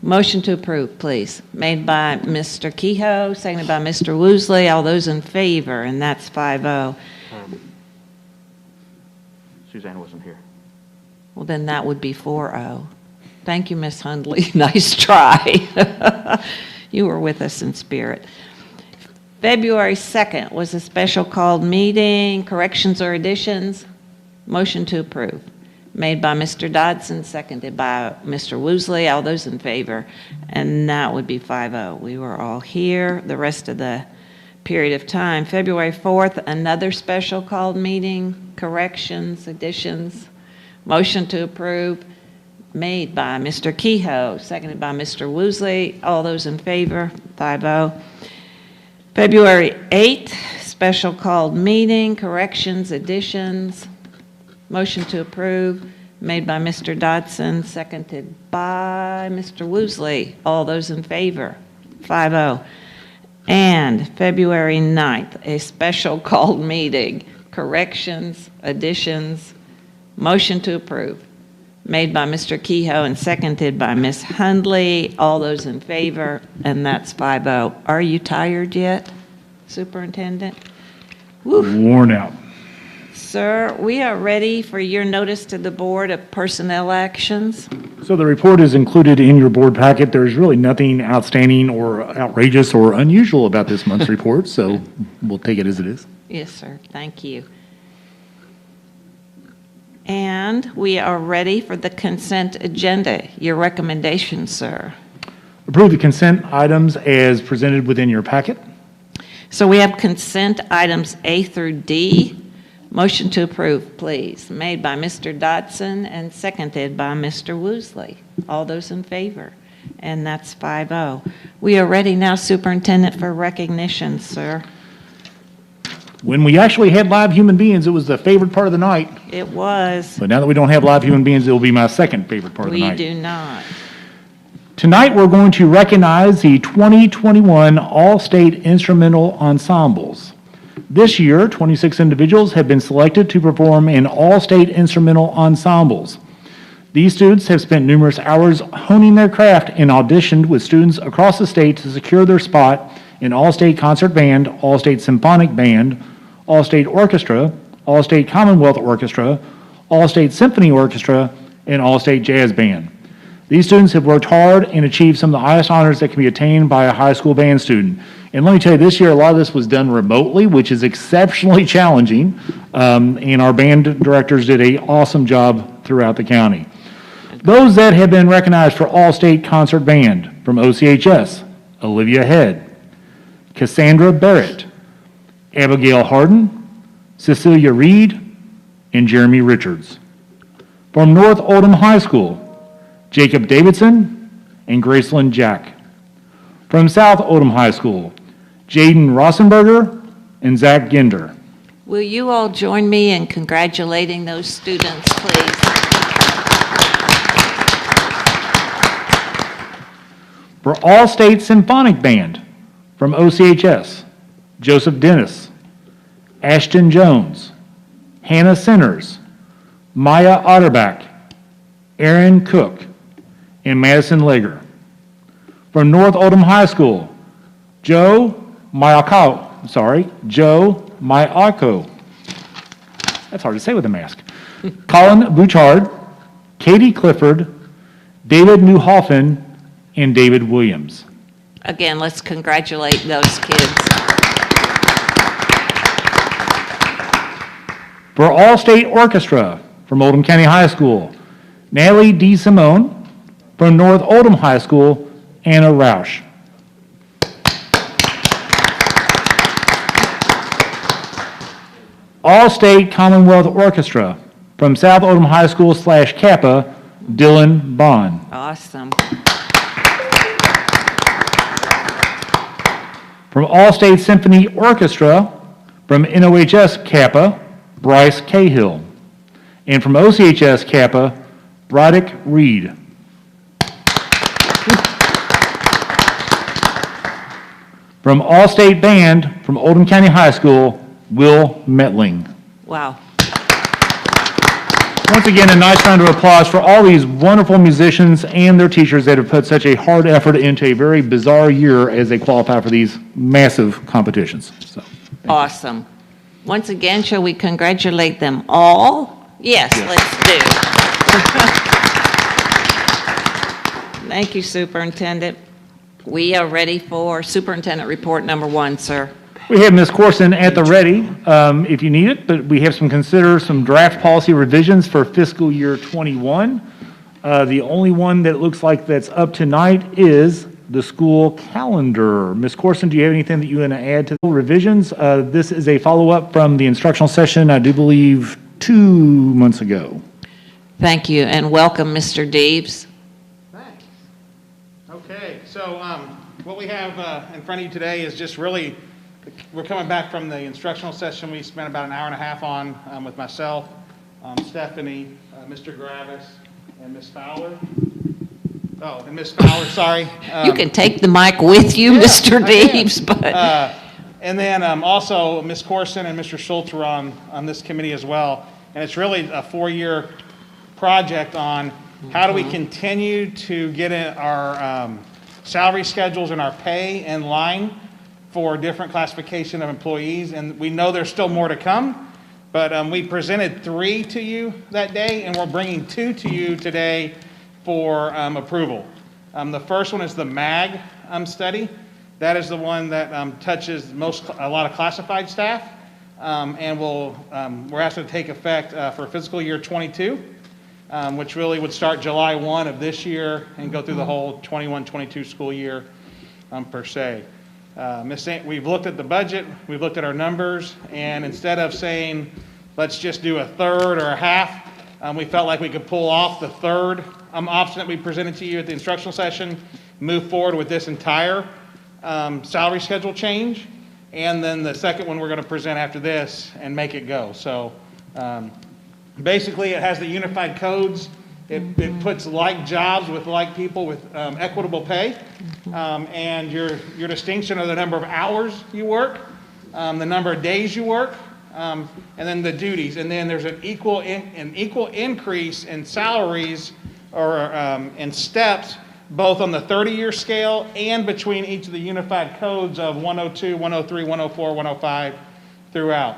Motion to approve, please. Made by Mr. Kehoe, seconded by Mr. Woosley. All those in favor, and that's 5-0. Suzanne wasn't here. Well, then that would be 4-0. Thank you, Ms. Hundley. Nice try. You were with us in spirit. February 2nd was a special called meeting. Corrections or additions? Motion to approve. Made by Mr. Dodson, seconded by Mr. Woosley. All those in favor. And that would be 5-0. We were all here the rest of the period of time. February 4th, another special called meeting. Corrections, additions? Motion to approve. Made by Mr. Kehoe, seconded by Mr. Woosley. All those in favor, 5-0. February 8th, special called meeting, corrections, additions. Motion to approve, made by Mr. Dodson, seconded by Mr. Woosley. All those in favor, 5-0. And February 9th, a special called meeting, corrections, additions. Motion to approve. Made by Mr. Kehoe and seconded by Ms. Hundley. All those in favor, and that's 5-0. Are you tired yet, Superintendent? Woo. Worn out. Sir, we are ready for your notice to the board of personnel actions. So the report is included in your board packet. There's really nothing outstanding or outrageous or unusual about this month's report, so we'll take it as it is. Yes, sir. Thank you. And we are ready for the consent agenda. Your recommendation, sir. Approve the consent items as presented within your packet. So we have consent items A through D. Motion to approve, please. Made by Mr. Dodson and seconded by Mr. Woosley. All those in favor? And that's 5-0. We are ready now, Superintendent, for recognition, sir. When we actually had live human beings, it was the favorite part of the night. It was. But now that we don't have live human beings, it will be my second favorite part of the night. We do not. Tonight, we're going to recognize the 2021 All-State Instrumental Ensembles. This year, 26 individuals have been selected to perform in All-State Instrumental Ensembles. These students have spent numerous hours honing their craft and auditioned with students across the state to secure their spot in All-State Concert Band, All-State Symphonic Band, All-State Orchestra, All-State Commonwealth Orchestra, All-State Symphony Orchestra, and All-State Jazz Band. These students have worked hard and achieved some of the highest honors that can be attained by a high school band student. And let me tell you, this year a lot of this was done remotely, which is exceptionally challenging, and our band directors did an awesome job throughout the county. Those that have been recognized for All-State Concert Band from OCHS: Olivia Head, Cassandra Barrett, Abigail Harden, Cecilia Reed, and Jeremy Richards. From North Oldham High School: Jacob Davidson and Graceland Jack. From South Oldham High School: Jaden Rossenberger and Zach Ginder. Will you all join me in congratulating those students, please? For All-State Symphonic Band from OCHS: Joseph Dennis, Ashton Jones, Hannah Sinners, Maya Otterbach, Aaron Cook, and Madison Lager. From North Oldham High School: Joe Mayako. That's hard to say with a mask. Colin Bouchard, Katie Clifford, David Newhoffen, and David Williams. Again, let's congratulate those kids. For All-State Orchestra from Oldham County High School: Natalie D. Simone. From North Oldham High School: Anna Rausch. All-State Commonwealth Orchestra from South Oldham High School / Kappa: Dylan Bond. Awesome. From All-State Symphony Orchestra, from NOHS Kappa, Bryce Cahill. And from OCHS Kappa, Broderick Reed. From All-State Band, from Oldham County High School, Will Metling. Wow. Once again, a nice round of applause for all these wonderful musicians and their teachers that have put such a hard effort into a very bizarre year as they qualify for these massive competitions. So, Awesome. Once again, shall we congratulate them all? Yes, let's do. Thank you, Superintendent. We are ready for Superintendent Report number 1, sir. we have Ms. Corson at the ready if you need it, but we have some draft policy revisions for fiscal year '21. The only one that looks like that's up tonight is the school calendar. Ms. Corson, do you have anything that you want to add to the revisions? This is a follow-up from the instructional session, I do believe, 2 months ago. Thank you, and welcome, Mr. Deves. Thanks. Okay, so what we have in front of you today is just really, we're coming back from the instructional session we spent about an hour and a half on with myself, Stephanie, Mr. Gravis, and Ms. Fowler. Oh, and Ms. Fowler, sorry. You can take the mic with you, Mr. Deves, but And then also Ms. Corson and Mr. Schultz were on this committee as well. And it's really a 4-year project on how do we continue to get our salary schedules and our pay in line for different classification of employees. And we know there's still more to come, but we presented 3 to you that day, and we're bringing 2 to you today for approval. The first one is the MAG study. That is the one that touches a lot of classified staff, and we're asked to take effect for fiscal year '22, which really would start July 1 of this year and go through the whole '21-22 school year per se. We've looked at the budget, we've looked at our numbers, and instead of saying, let's just do a third or a half, we felt like we could pull off the third option that we presented to you at the instructional session, move forward with this entire salary schedule change, and then the second one we're going to present after this and make it go. So basically it has the unified codes. It puts like jobs with like people with equitable pay, and your distinction of the number of hours you work, the number of days you work, and then the duties. And then there's an equal increase in salaries or in steps, both on the 30-year scale and between each of the unified codes of 102, 103, 104, 105 throughout.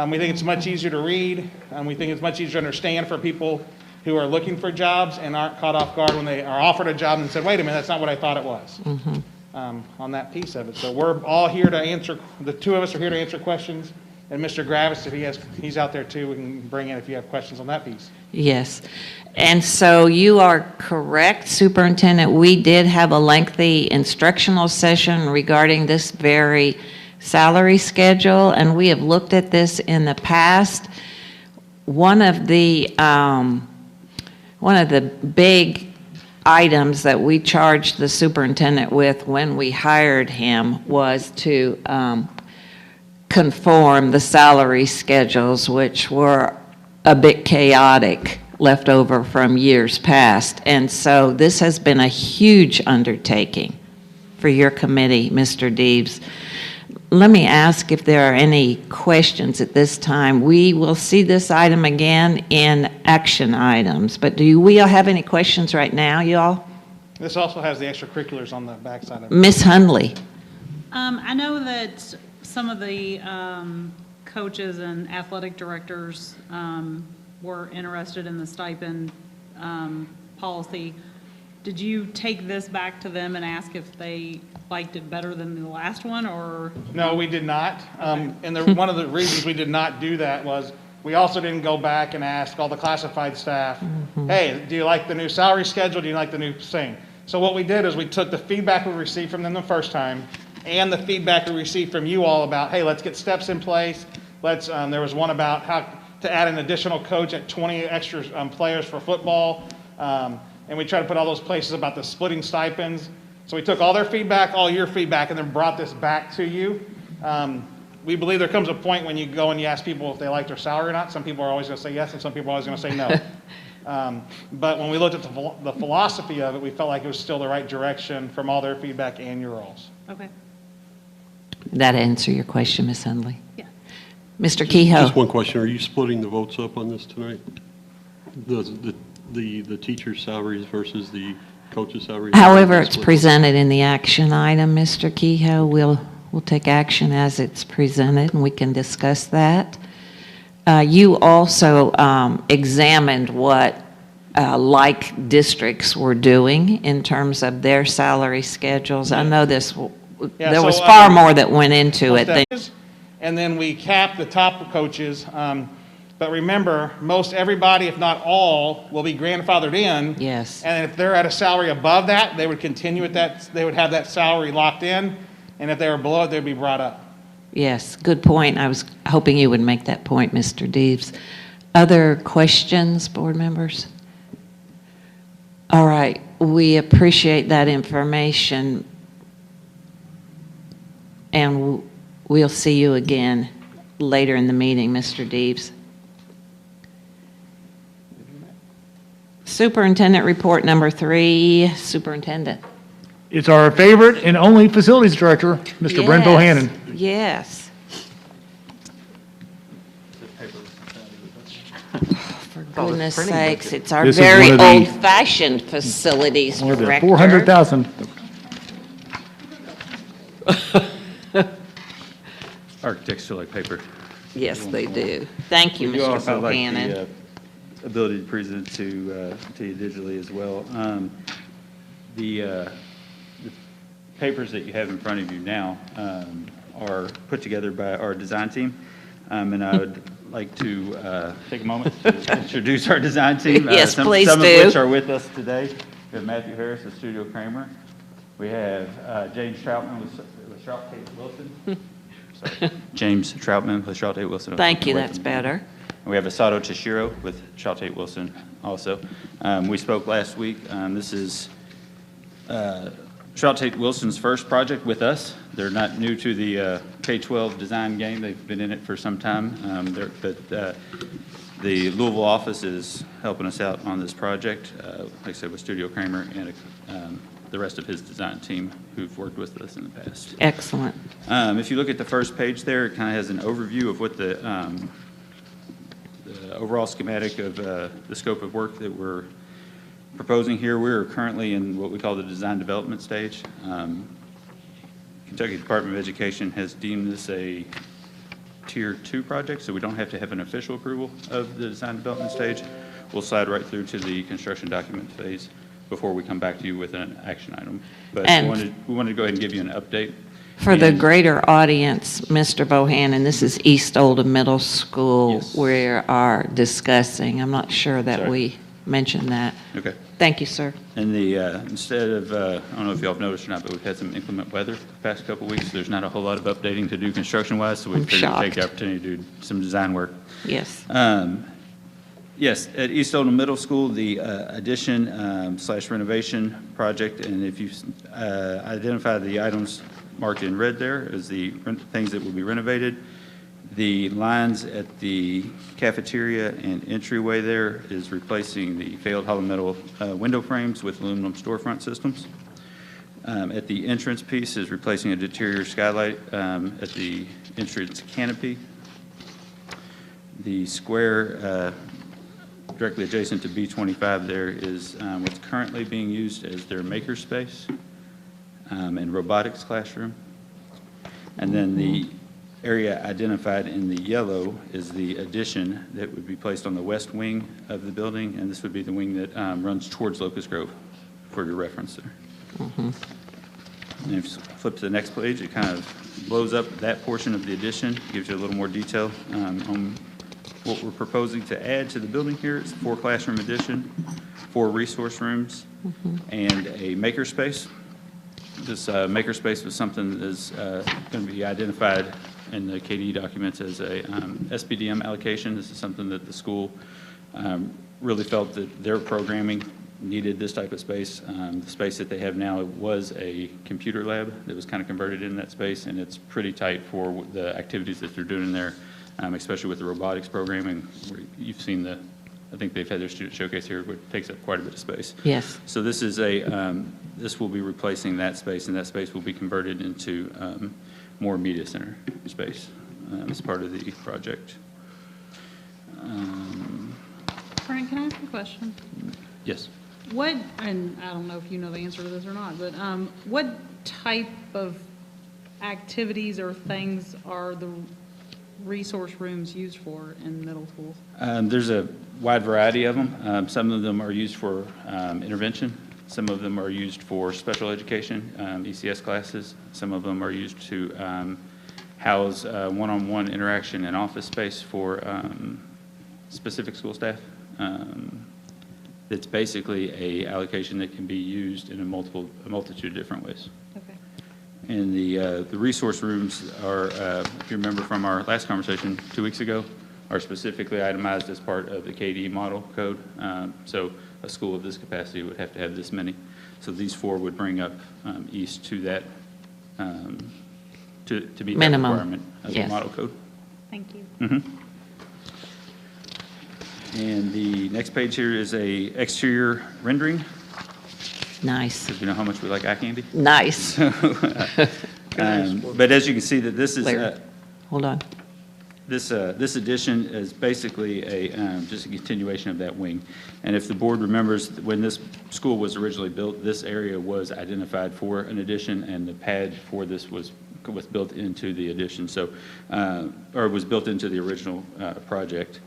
We think it's much easier to read, and we think it's much easier to understand for people who are looking for jobs and aren't caught off guard when they are offered a job and said, wait a minute, that's not what I thought it was, on that piece of it. So we're all here to answer, the 2 of us are here to answer questions, and Mr. Gravis, if he's out there too, we can bring in if you have questions on that piece. yes. And so you are correct, Superintendent. We did have a lengthy instructional session regarding this very salary schedule, and we have looked at this in the past. One of the big items that we charged the superintendent with when we hired him was to conform the salary schedules, which were a bit chaotic, left over from years past. And so this has been a huge undertaking for your committee, Mr. Deves. Let me ask if there are any questions at this time. We will see this item again in action items, but do we all have any questions right now, y'all? This also has the extracurriculars on the backside of it. Ms. Hundley? I know that some of the coaches and athletic directors were interested in the stipend policy. Did you take this back to them and ask if they liked it better than the last one, or? No, we did not. And one of the reasons we did not do that was we also didn't go back and ask all the classified staff, hey, do you like the new salary schedule? Do you like the new thing? So what we did is we took the feedback we received from them the first time and the feedback we received from you all about, hey, let's get steps in place. There was one about how to add an additional coach at 20 extra players for football. And we try to put all those places about the splitting stipends. So we took all their feedback, all your feedback, and then brought this back to you. We believe there comes a point when you go and you ask people if they like their salary or not. Some people are always going to say yes, and some people are always going to say no. But when we looked at the philosophy of it, we felt like it was still the right direction from all their feedback and your all's. Okay. That answer your question, Ms. Hundley? Yeah. Mr. Kehoe? Just one question. Are you splitting the votes up on this tonight? The teacher's salaries versus the coach's salaries? However it's presented in the action item, Mr. Kehoe, we'll take action as it's presented, and we can discuss that. You also examined what like districts were doing in terms of their salary schedules. I know Yeah, there was so, far more that went into it than... And then we capped the top coaches. But remember, most everybody, if not all, will be grandfathered in. Yes. And if they're at a salary above that, they would continue at that, they would have that salary locked in. And if they were below it, they'd be brought up. Yes, good point. I was hoping you would make that point, Mr. Deves. Other questions, board members? All right, we appreciate that information, and we'll see you again later in the meeting, Mr. Deves. Superintendent report number 3, Superintendent. It's our favorite and only facilities director, Mr. Brent Bohannon. Yes. For goodness sakes, it's our This is very one of the- old-fashioned facilities More than director. 400,000. Architects still like paper. Yes, they do. Thank you, We do Mr. also like Bohannon. the ability to present to you digitally as well. The papers that you have in front of you now are put together by our design team, and I would like to take a moment to introduce our design team. Yes, please Some do. of which are with us today. We have Matthew Harris of Studio Kramer. We have James Troutman with Sharp Tate Wilson. Sorry. James Troutman with Sharp Tate Wilson. Thank you, that's better. We have Asato Toshiro with Sharp Tate Wilson also. We spoke last week. This is Sharp Tate Wilson's first project with us. They're not new to the K-12 design game. They've been in it for some time. But the Louisville office is helping us out on this project, like I said, with Studio Kramer and the rest of his design team who've worked with us in the past. Excellent. If you look at the first page there, it kind of has an overview of what the overall schematic of the scope of work that we're proposing here. We're currently in what we call the design development stage. Kentucky Department of Education has deemed this a Tier 2 project, so we don't have to have an official approval of the design development stage. We'll slide right through to the construction document phase before we come back to you with an action item. But And- we wanted to go ahead and give you an update. For the And- greater audience, Mr. Bohannon, this is East Oldham Middle School Yes. we are discussing. I'm not sure that Sorry. we mentioned that. Okay. Thank you, sir. And the, instead of, I don't know if y'all have noticed or not, but we've had some inclement weather the past couple of weeks. There's not a whole lot of updating to do construction-wise, so we I'm figured to take the shocked. opportunity to do some design work. Yes. Yes, at East Oldham Middle School, the addition slash renovation project, and if you identify the items marked in red there as the things that will be renovated, the lines at the cafeteria and entryway there is replacing the failed hollow metal window frames with aluminum storefront systems. At the entrance piece is replacing a deterior skylight at the entrance canopy. The square directly adjacent to B25 there is what's currently being used as their makerspace and robotics classroom. And then the area identified in the yellow is the addition that would be placed on the west wing of the building, and this would be the wing that runs towards Locust Grove for your reference there. And if you flip to the next page, it kind of blows up that portion of the addition, gives you a little more detail on what we're proposing to add to the building here. It's a 4-classroom addition, 4 resource rooms, and a makerspace. This makerspace was something that is going to be identified in the KDE documents as a SPDM allocation. This is something that the school really felt that their programming needed this type of space. The space that they have now was a computer lab that was kind of converted in that space, and it's pretty tight for the activities that they're doing in there, especially with the robotics programming. You've seen I think they've had their student showcase here, which takes up quite a bit of space. Yes. So this is this will be replacing that space, and that space will be converted into more media center space as part of the project. Frank, can I ask a question? Yes. What, and I don't know if you know the answer to this or not, but what type of activities or things are the resource rooms used for in middle schools? There's a wide variety of them. Some of them are used for intervention. Some of them are used for special education, ECS classes. Some of them are used to house one-on-one interaction and office space for specific school staff. It's basically a allocation that can be used in a multitude of different ways. Okay. And the resource rooms are, if you remember from our last conversation 2 weeks ago, are specifically itemized as part of the KDE model code. So a school of this capacity would have to have this many. So these 4 would bring up East to that, to meet that Minimum. requirement of the Yes. model code. Thank you. And the next page here is a exterior rendering, Nice. because we know how much we like eye candy. Nice. But as you can see, that this is, Claire. Hold on. this addition is basically just a continuation of that wing. And if the board remembers, when this school was originally built, this area was identified for an addition, and the pad for this was built into the addition, so, or was built into the original project.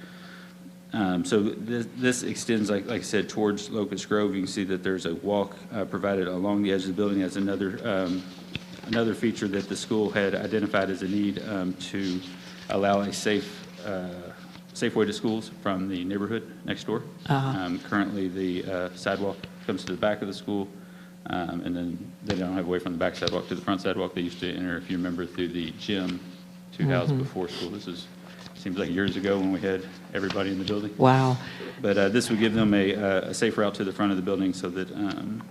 So this extends, like I said, towards Locust Grove. You can see that there's a walk provided along the edge of the building as another feature that the school had identified as a need to allow a safe way to schools from the neighborhood next door. Currently, the sidewalk comes to the back of the school, and then they don't have a way from the back sidewalk to the front sidewalk. They used to enter, if you remember, through the gym to house before school. This is, seems like years ago when we had everybody in the building. Wow. But this would give them a safe route to the front of the building so that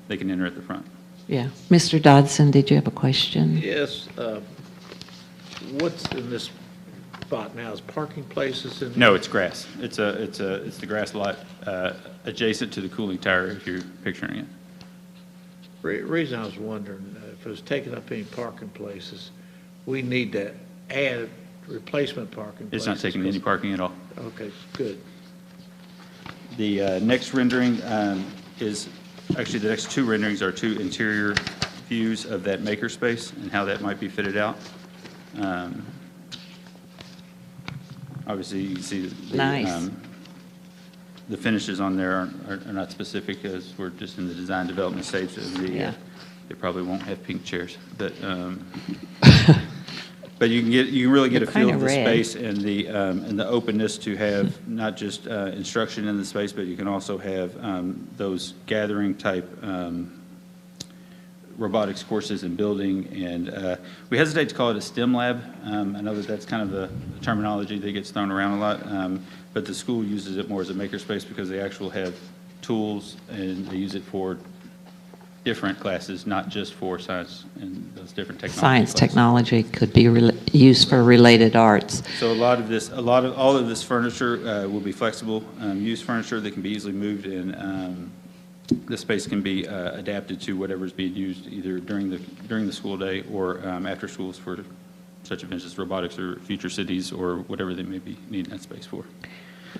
they can enter at the front. Yeah. Mr. Dodson, did you have a question? Yes, what's in this spot now, is parking places in? No, it's grass. It's the grass lot adjacent to the cooling tower, if you're picturing it. Reason I was wondering, if it was taking up any parking places, we need to add replacement parking places. It's not taking any parking at all. Okay, good. The next rendering is, actually the next 2 renderings are 2 interior views of that makerspace and how that might be fitted out. Obviously, you can see Nice. the finishes on there are not specific, as we're just in the design development stage of the, Yeah. they probably won't have pink chairs, but but you can really get a They're feel kinda of the red. space and the openness to have not just instruction in the space, but you can also have those gathering type robotics courses and building. And we hesitate to call it a STEM lab. I know that that's kind of the terminology that gets thrown around a lot, but the school uses it more as a makerspace because they actually have tools and they use it for different classes, not just for science and those different technology Science classes. technology could be used for related arts. So all of this furniture will be flexible use furniture that can be easily moved, and the space can be adapted to whatever's being used either during the school day or after schools for such events as robotics or future cities or whatever they may be needing that space for.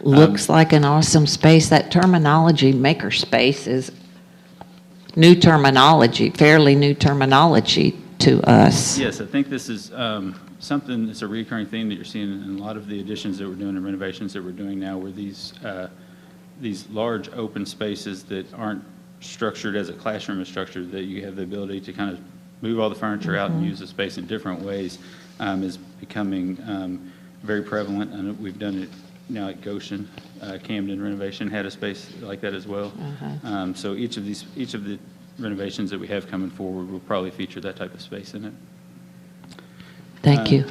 Looks like an awesome space. That terminology, makerspace, is new terminology, fairly new terminology to us. Yes, I think this is something that's a recurring theme that you're seeing in a lot of the additions that we're doing and renovations that we're doing now, where these large open spaces that aren't structured as a classroom is structured, that you have the ability to kind of move all the furniture out and use the space in different ways, is becoming very prevalent. And we've done it now at Goshen. Camden renovation had a space like that as well. So each of the renovations that we have coming forward will probably feature that type of space in it. Thank you.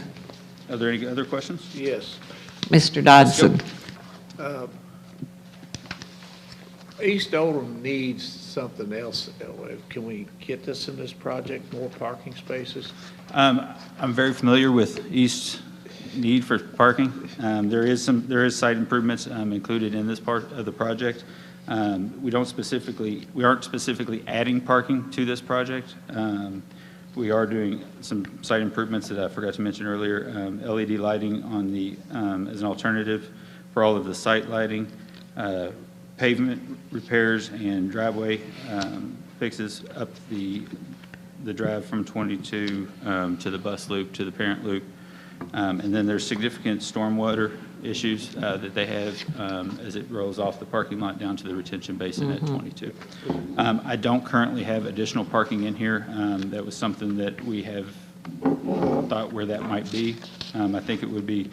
Are there any other questions? Yes. Mr. Dodson. East Oldham needs something else. Can we get this in this project, more parking spaces? I'm very familiar with East's need for parking. There is site improvements included in this part of the project. We aren't specifically adding parking to this project. We are doing some site improvements that I forgot to mention earlier, LED lighting on the, as an alternative for all of the site lighting, pavement repairs and driveway fixes up the drive from 22 to the bus loop, to the parent loop. And then there's significant stormwater issues that they have as it rolls off the parking lot down to the retention basin at 22. I don't currently have additional parking in here. That was something that we have thought where that might be. I think it would be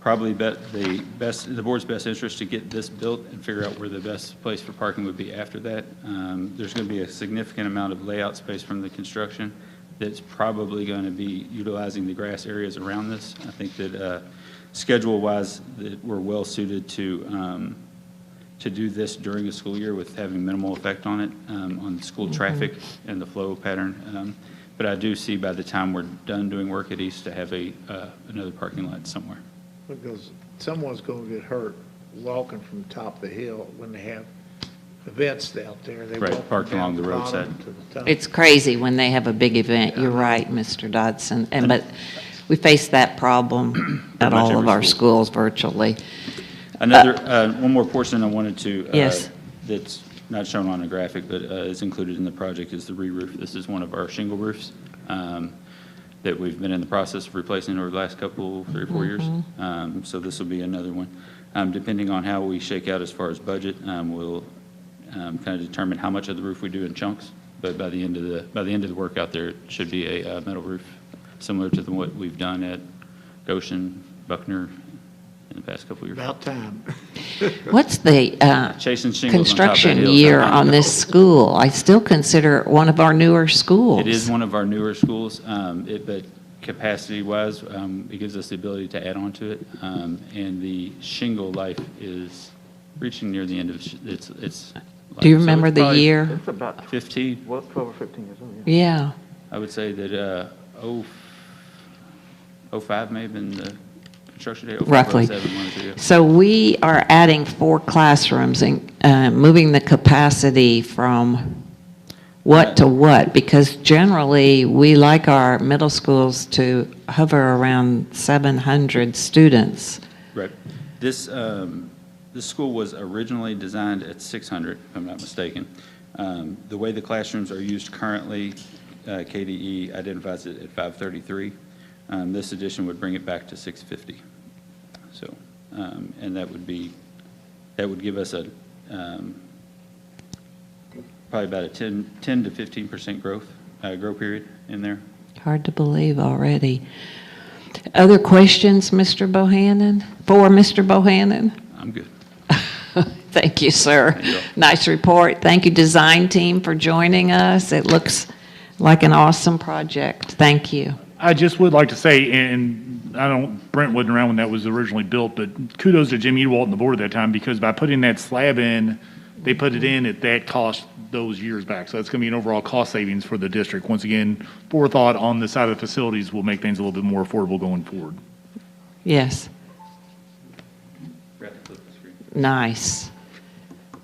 probably the board's best interest to get this built and figure out where the best place for parking would be after that. There's going to be a significant amount of layout space from the construction that's probably going to be utilizing the grass areas around this. I think that schedule-wise, that we're well suited to do this during the school year with having minimal effect on it, on school traffic and the flow pattern. But I do see by the time we're done doing work at East to have another parking lot somewhere. Because someone's going to get hurt walking from the top of the hill when they have events out there. They Right, walk parked down along the bottom roadside. to the top. It's crazy when they have a big event. You're right, Mr. Dodson. But we face that problem at much all of every our school. schools virtually. One more portion I wanted to, Yes. that's not shown on a graphic, but is included in the project is the re-roof. This is one of our shingle roofs that we've been in the process of replacing over the last 3 or 4 years. So this will be another one. Depending on how we shake out as far as budget, we'll kind of determine how much of the roof we do in chunks. But by the end of the work out there, it should be a metal roof similar to what we've done at Goshen, Buckner in the past couple of years. About time. What's the Chasing shingles on top of construction hills. year on this school? I still consider it one of our newer schools. It is one of our newer schools, but capacity-wise, it gives us the ability to add on to it. And the shingle life is reaching near the end of its life. Do you So remember it's the probably year? It's about 15. 12 or 15 years old, Yeah. I would say that 05 may have been the construction date. 05, Roughly. 07, one or two, yeah. So we are adding 4 classrooms and moving the capacity from what to what? Because generally, we like our middle schools to hover around 700 students. Right. This school was originally designed at 600, if I'm not mistaken. The way the classrooms are used currently, KDE identifies it at 533. This addition would bring it back to 650. So, and that would give us probably about a 10 to 15% growth period in there. Hard to believe already. Other questions, Mr. Bohannon? For Mr. Bohannon? I'm good. Thank you, sir. Thank you all. Nice report. Thank you, design team, for joining us. It looks like an awesome project. Thank you. I just would like to say, and Brent wasn't around when that was originally built, but kudos to Jim Ewalt and the board at that time, because by putting that slab in, they put it in at that cost those years back. So that's going to be an overall cost savings for the district. Once again, forethought on the side of the facilities will make things a little bit more affordable going forward. Yes. Forgot to flip the screen. Nice.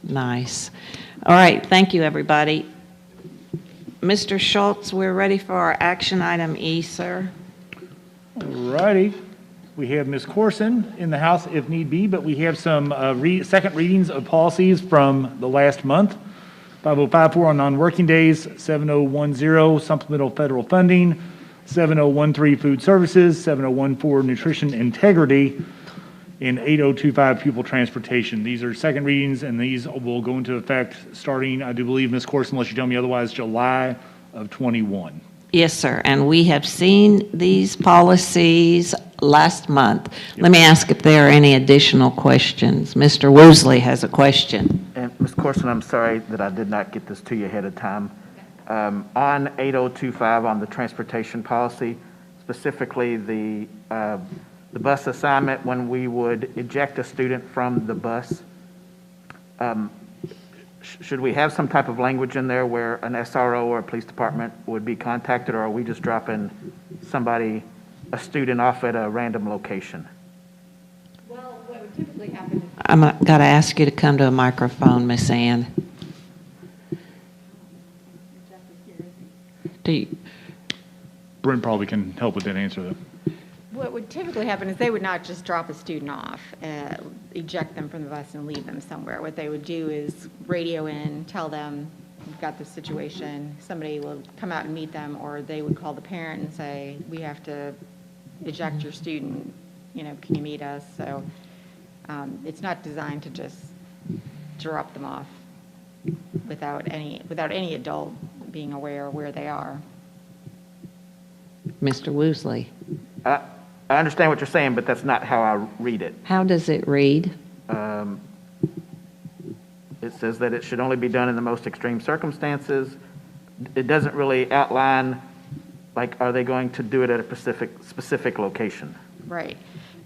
Nice. All right, thank you, everybody. Mr. Schultz, we're ready for our action item E, sir. All righty. We have Ms. Corson in the house if need be, but we have some second readings of policies from the last month. 5054 on non-working days, 7010 supplemental federal funding, 7013 food services, 7014 nutrition integrity, and 8025 pupil transportation. These are second readings, and these will go into effect starting, I do believe, Ms. Corson, unless you tell me otherwise, July of 21. Yes, sir, and we have seen these policies last month. Let me ask if there are any additional questions. Mr. Woosley has a question. And Ms. Corson, I'm sorry that I did not get this to you ahead of time. On 8025, on the transportation policy, specifically the bus assignment, when we would eject a student from the bus, should we have some type of language in there where an SRO or a police department would be contacted, or are we just dropping somebody, a student off at a random location? Well, what would typically happen is I'm got to ask you to come to a microphone, Miss Ann. Do you, Brent probably can help with that answer, though. what would typically happen is they would not just drop a student off, eject them from the bus and leave them somewhere. What they would do is radio in, tell them, we've got this situation, somebody will come out and meet them, or they would call the parent and say, we have to eject your student, you know, can you meet us? So it's not designed to just drop them off without any adult being aware where they are. Mr. Woosley, I understand what you're saying, but that's not how I read it. how does it read? It says that it should only be done in the most extreme circumstances. It doesn't really outline, like, are they going to do it at a specific location? Right.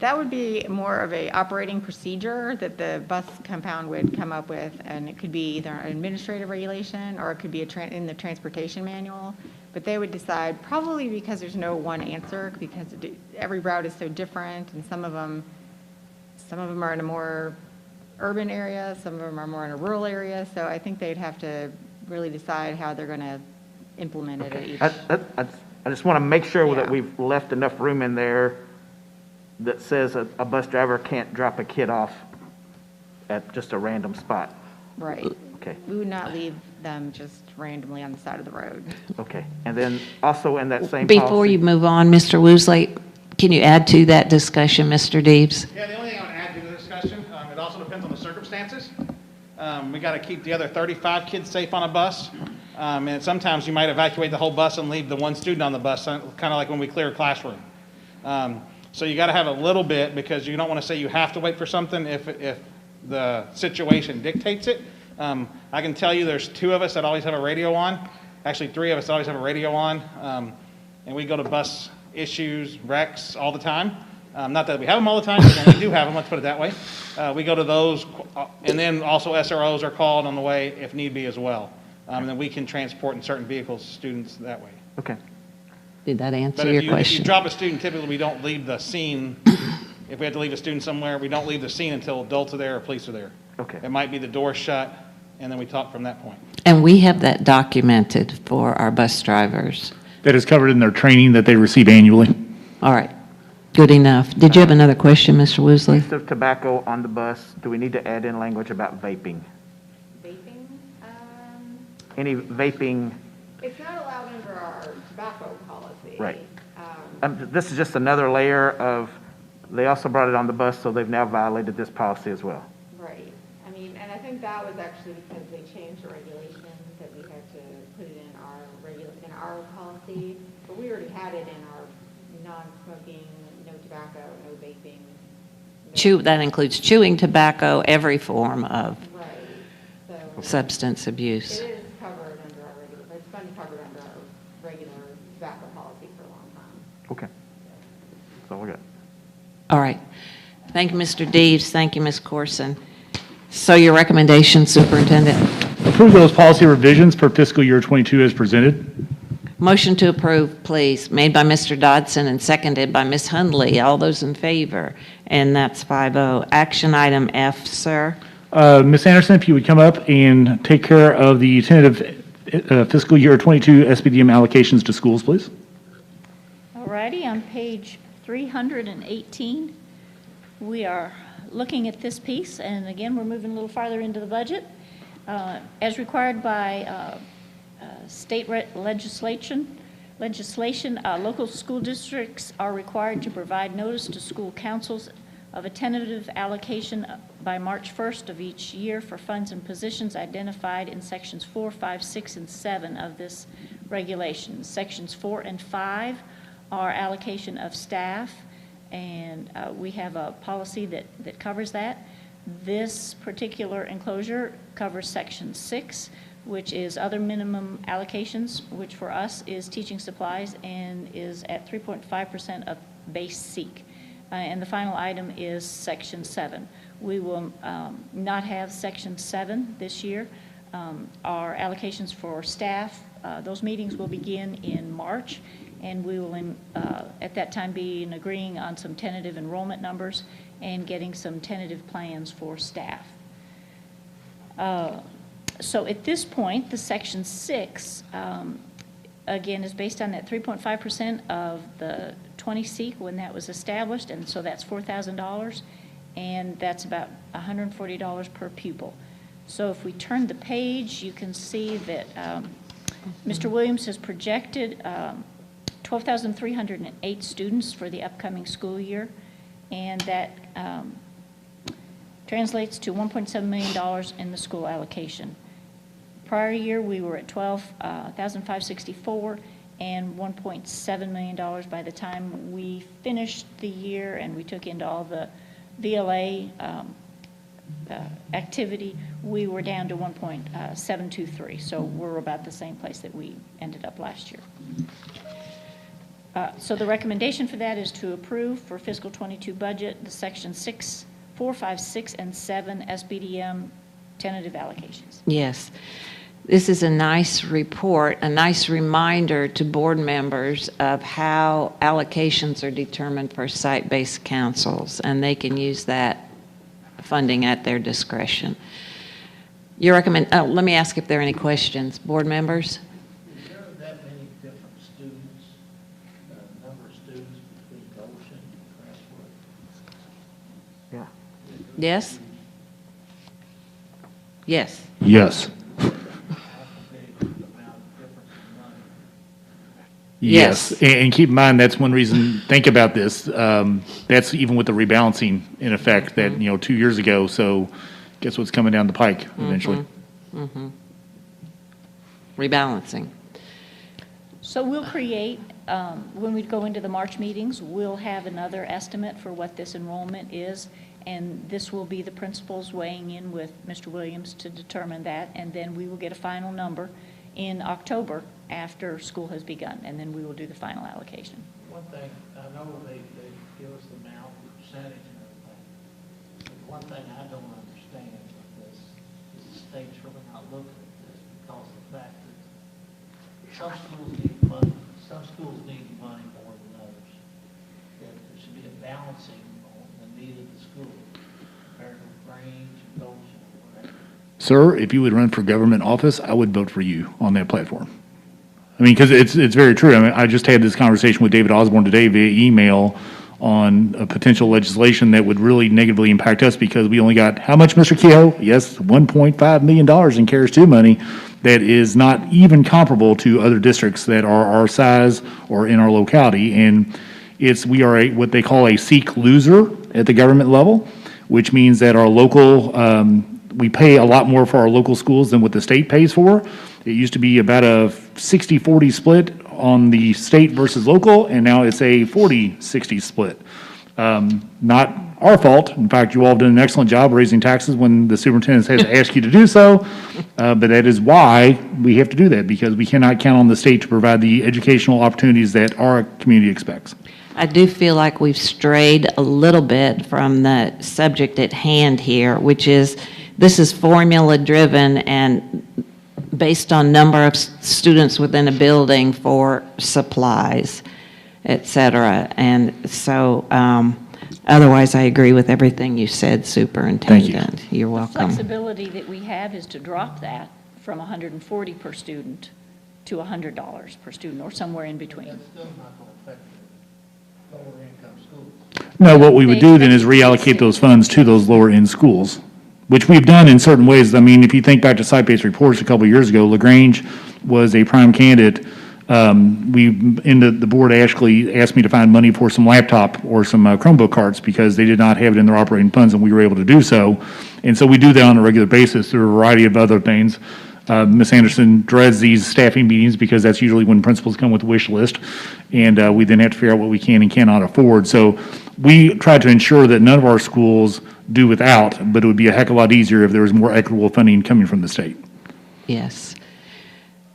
That would be more of a operating procedure that the bus compound would come up with, and it could be either an administrative regulation or it could be in the transportation manual. But they would decide, probably because there's no one answer, because every route is so different, and some of them are in a more urban area, some of them are more in a rural area. So I think they'd have to really decide how they're going to implement it at each. I just want to make sure that Yeah. we've left enough room in there that says a bus driver can't drop a kid off at just a random spot. Right. Okay, We would not leave them just randomly on the side of the road. okay. And then also in that same Before policy- you move on, Mr. Woosley, can you add to that discussion, Mr. Deeves? Yeah, the only thing I would add to the discussion, it also depends on the circumstances. We got to keep the other 35 kids safe on a bus. And sometimes you might evacuate the whole bus and leave the one student on the bus, kind of like when we clear a classroom. So you got to have a little bit, because you don't want to say you have to wait for something if the situation dictates it. I can tell you there's 2 of us that always have a radio on. Actually, 3 of us that always have a radio on. And we go to bus issues, wrecks all the time. Not that we have them all the time, but when we do have them, let's put it that way. We go to those, and then also SROs are called on the way if need be as well. And then we can transport in certain vehicles students that way. Okay, Did that But answer your if you question? drop a student, typically we don't leave the scene. If we have to leave a student somewhere, we don't leave the scene until adults are there or police are there. okay. It might be the door shut, and then we talk from that point. And we have that documented for our bus drivers. That is covered in their training that they receive annually. All right, good enough. Did you have another question, Mr. Woosley? Use of tobacco on the bus, do we need to add in language about vaping? Vaping, Any vaping, it's not allowed under our tobacco policy. Right. This is just another layer of, they also brought it on the bus, so they've now violated this policy as well. Right. I mean, and I think that was actually because they changed the regulations, that we had to put it in our policy, but we already had it in our non-smoking, no tobacco, no vaping. That includes chewing tobacco, every form of Right. So substance abuse. it is covered under our regular, it's been covered under our regular tobacco policy for a long time. Okay. That's all we got. All right. Thank you, Mr. Deeves. Thank you, Ms. Corson. So your recommendation, Superintendent? Approve those policy revisions for fiscal year '22 as presented. Motion to approve, please. Made by Mr. Dodson and seconded by Ms. Hundley. All those in favor? And that's 5-0. Action item F, sir. Ms. Anderson, if you would come up and take care of the tentative fiscal year '22 SBDM allocations to schools, please. All righty, on page 318, we are looking at this piece, and again, we're moving a little farther into the budget. As required by state legislation, local school districts are required to provide notice to school councils of a tentative allocation by March 1st of each year for funds and positions identified in sections 4, 5, 6, and 7 of this regulation. Sections 4 and 5 are allocation of staff, and we have a policy that covers that. This particular enclosure covers section 6, which is other minimum allocations, which for us is teaching supplies and is at 3.5% of base SEEK. And the final item is section 7. We will not have section 7 this year. our allocations for staff. Those meetings will begin in March, and we will, at that time, be agreeing on some tentative enrollment numbers and getting some tentative plans for staff. So at this point, the Section 6, again, is based on that 3.5% of the 20 SEEK when that was established, and so that's $4,000, and that's about $140 per pupil. So if we turn the page, you can see that Mr. Williams has projected 12,308 students for the upcoming school year, and that translates to $1.7 million in the school allocation. Prior year, we were at 12,564 and $1.7 million by the time we finished the year and we took into all the VLA activity, we were down to 1.723. So we're about the same place that we ended up last year. So the recommendation for that is to approve for fiscal 22 budget the Section 6, 4, 5, 6, and 7 SBDM tentative allocations. Yes. This is a nice report, a nice reminder to board members of how allocations are determined for site-based councils, and they can use that funding at their discretion. Let me ask if there are any questions. Board members? Is there that many different students, number of students between Goshen and Crestwood? Yeah. Yes? Yes. Yes. Yes, and keep in mind, that's one reason, think about this, that's even with the rebalancing in effect that, 2 years ago, so guess what's coming down the pike eventually? Rebalancing. So we'll create, when we go into the March meetings, we'll have another estimate for what this enrollment is, and this will be the principals weighing in with Mr. Williams to determine that, and then we will get a final number in October after school has begun, and then we will do the final allocation. One thing, I know they give us the amount, the percentage and everything, but one thing I don't understand with this is the state's really not looking at this because of the fact that some schools need money, some schools need money more than others. That there should be a balancing on the need of the school compared to Grange and Goshen or whatever. Sir, if you would run for government office, I would vote for you on that platform. I mean, because it's very true. I mean, I just had this conversation with David Osborne today via email on a potential legislation that would really negatively impact us because we only got, how much, Mr. Kehoe? Yes, $1.5 million in CARES 2 money that is not even comparable to other districts that are our size or in our locality. And we are what they call a SEEK loser at the government level, which means that our local, we pay a lot more for our local schools than what the state pays for. It used to be about a 60-40 split on the state versus local, and now it's a 40-60 split. Not our fault. In fact, you all have done an excellent job raising taxes when the superintendent has to ask you to do so, but that is why we have to do that, because we cannot count on the state to provide the educational opportunities that our community expects. I do feel like we've strayed a little bit from the subject at hand here, which is this is formula-driven and based on number of students within a building for supplies, et cetera. And so otherwise, I agree with everything you said, Superintendent. Thank You're The welcome. flexibility that we have is to drop that from $140 per student to $100 per student, or somewhere in between. That's still not going to affect the lower income schools. No, what we would do then is reallocate those funds to those lower-end schools, which we've done in certain ways. I mean, if you think back to site-based reports a couple of years ago, LaGrange was a prime candidate. The board actually asked me to find money for some laptop or some Chromebook carts because they did not have it in their operating funds, and we were able to do so. And so we do that on a regular basis through a variety of other things. Ms. Anderson dreads these staffing meetings because that's usually when principals come with a wish list, and we then have to figure out what we can and cannot afford. So we try to ensure that none of our schools do without, but it would be a heck of a lot easier if there was more equitable funding coming from the state. Yes.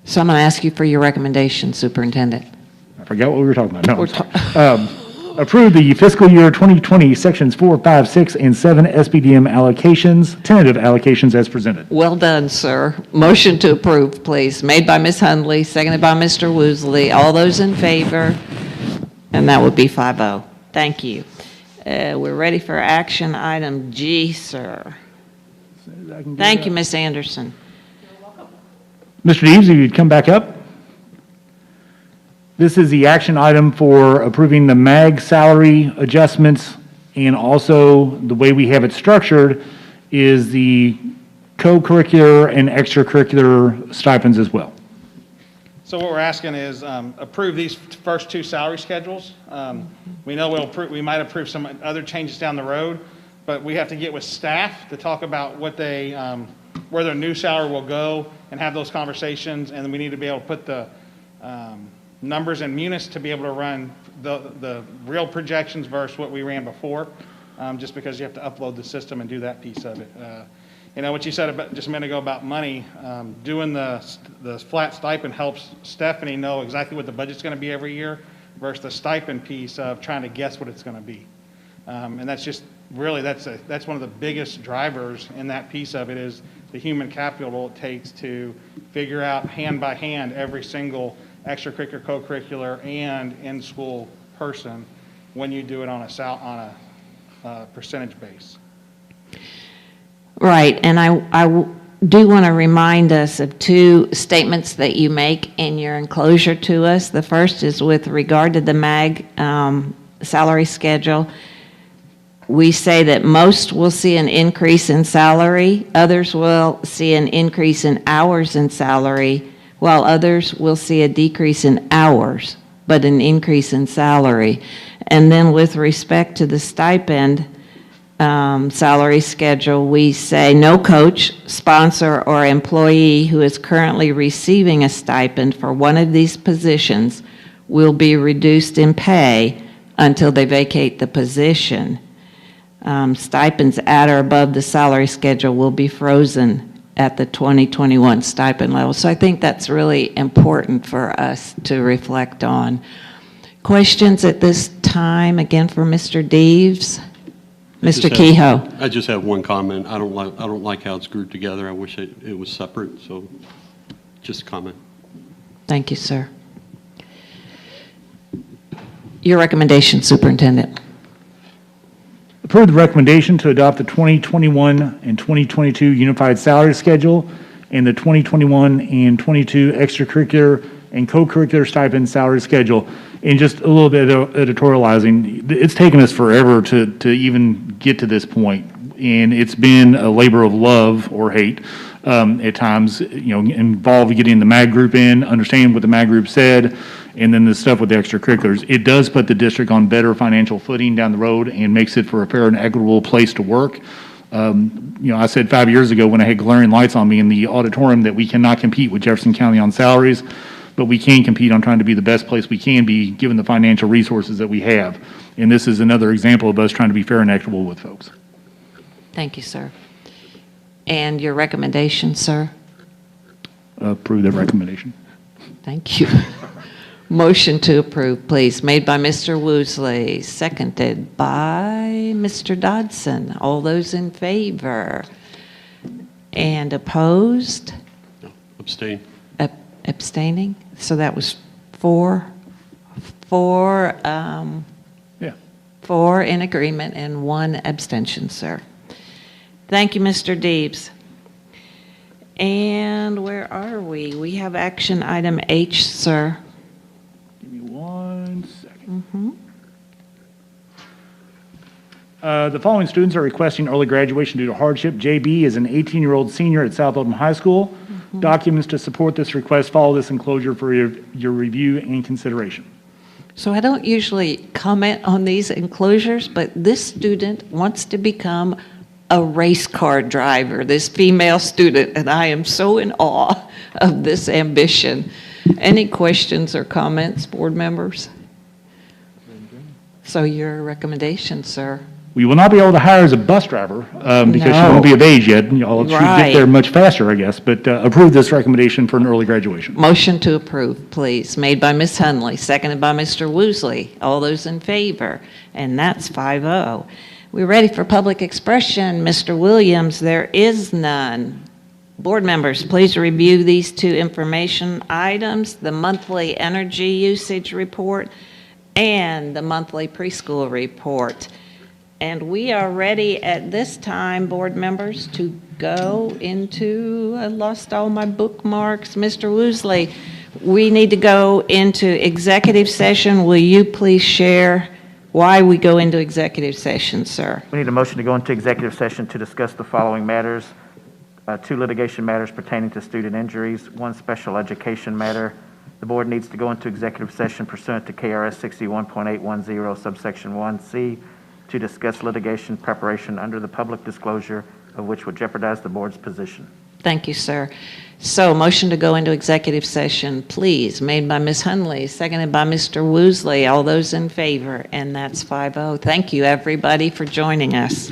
So I'm going to ask you for your recommendation, Superintendent. I forgot what we were talking about. No. Approve the fiscal year 2020 sections 4, 5, 6, and 7 SBDM allocations, tentative allocations as presented. Well done, sir. Motion to approve, please. Made by Ms. Hundley, seconded by Mr. Woosley. All those in favor? And that would be 5-0. Thank you. We're ready for action item G, sir. Thank you, Ms. Anderson. Mr. Deves, if you'd come back up. This is the action item for approving the MAG salary adjustments, and also the way we have it structured is the co-curricular and extracurricular stipends as well. So what we're asking is approve these first two salary schedules. We know we might approve some other changes down the road, but we have to get with staff to talk about what they, where their new salary will go and have those conversations. And then we need to be able to put the numbers in Munis to be able to run the real projections versus what we ran before, just because you have to upload the system and do that piece of it. You know, what you said about just a minute ago about money, doing the flat stipend helps Stephanie know exactly what the budget's going to be every year versus the stipend piece of trying to guess what it's going to be. And that's just really, that's one of the biggest drivers in that piece of it is the human capital it takes to figure out hand by hand every single extracurricular, co-curricular, and in-school person when you do it on a percentage base. Right, and I do want to remind us of two statements that you make in your enclosure to us. The first is with regard to the MAG salary schedule. We say that most will see an increase in salary, others will see an increase in hours in salary, while others will see a decrease in hours, but an increase in salary. And then with respect to the stipend salary schedule, we say no coach, sponsor, or employee who is currently receiving a stipend for one of these positions will be reduced in pay until they vacate the position. Stipends at or above the salary schedule will be frozen at the 2021 stipend level. So I think that's really important for us to reflect on. Questions at this time, again for Mr. Deves? Mr. Kehoe. I just have one comment. I don't like how it's grouped together. I wish it was separate, so just a comment. Thank you, sir. Your recommendation, Superintendent. Approve the recommendation to adopt the 2021 and 2022 unified salary schedule and the 2021 and 22 extracurricular and co-curricular stipend salary schedule. And just a little bit of editorializing, it's taken us forever to even get to this point, and it's been a labor of love or hate at times, you know, involved getting the MAG group in, understanding what the MAG group said, and then the stuff with the extracurriculars. It does put the district on better financial footing down the road and makes it for a fair and equitable place to work. You know, I said 5 years ago when I had glaring lights on me in the auditorium that we cannot compete with Jefferson County on salaries, but we can compete on trying to be the best place we can be given the financial resources that we have. And this is another example of us trying to be fair and equitable with folks. Thank you, sir. And your recommendation, sir? Approve the recommendation. Thank you. Motion to approve, please. Made by Mr. Woosley, seconded by Mr. Dodson. All those in favor? And opposed? No, abstain. Abstaining? So that was four in agreement and one abstention, sir. Thank you, Mr. Deebs. And where are we? We have action item H, sir. Give me 1 second. Mm-hmm. The following students are requesting early graduation due to hardship. JB is an 18-year-old senior at South Oldham High School. Documents to support this request follow this enclosure for your review and consideration. So I don't usually comment on these enclosures, but this student wants to become a race car driver, this female student, and I am so in awe of this ambition. Any questions or comments, board members? So your recommendation, sir? We will not be able to hire as a bus driver because she won't be of age yet. Y'all should get there Right. much faster, I guess, but approve this recommendation for an early graduation. Motion to approve, please, made by Ms. Hunley, seconded by Mr. Woosley. All those in favor? And that's 5-0. We're ready for public expression. Mr. Williams, there is none. Board members, please review these two information items, the monthly energy usage report and the monthly preschool report. And we are ready at this time, board members, to go into, I lost all my bookmarks. Mr. Woosley, we need to go into executive session. Will you please share why we go into executive session, sir? We need a motion to go into executive session to discuss the following matters. 2 litigation matters pertaining to student injuries, 1 special education matter. The board needs to go into executive session pursuant to KRS 61.810 subsection 1C to discuss litigation preparation under the public disclosure of which would jeopardize the board's position. Thank you, sir. So, motion to go into executive session, please, made by Ms. Hunley, seconded by Mr. Woosley. All those in favor, and that's 5-0. Thank you, everybody, for joining us.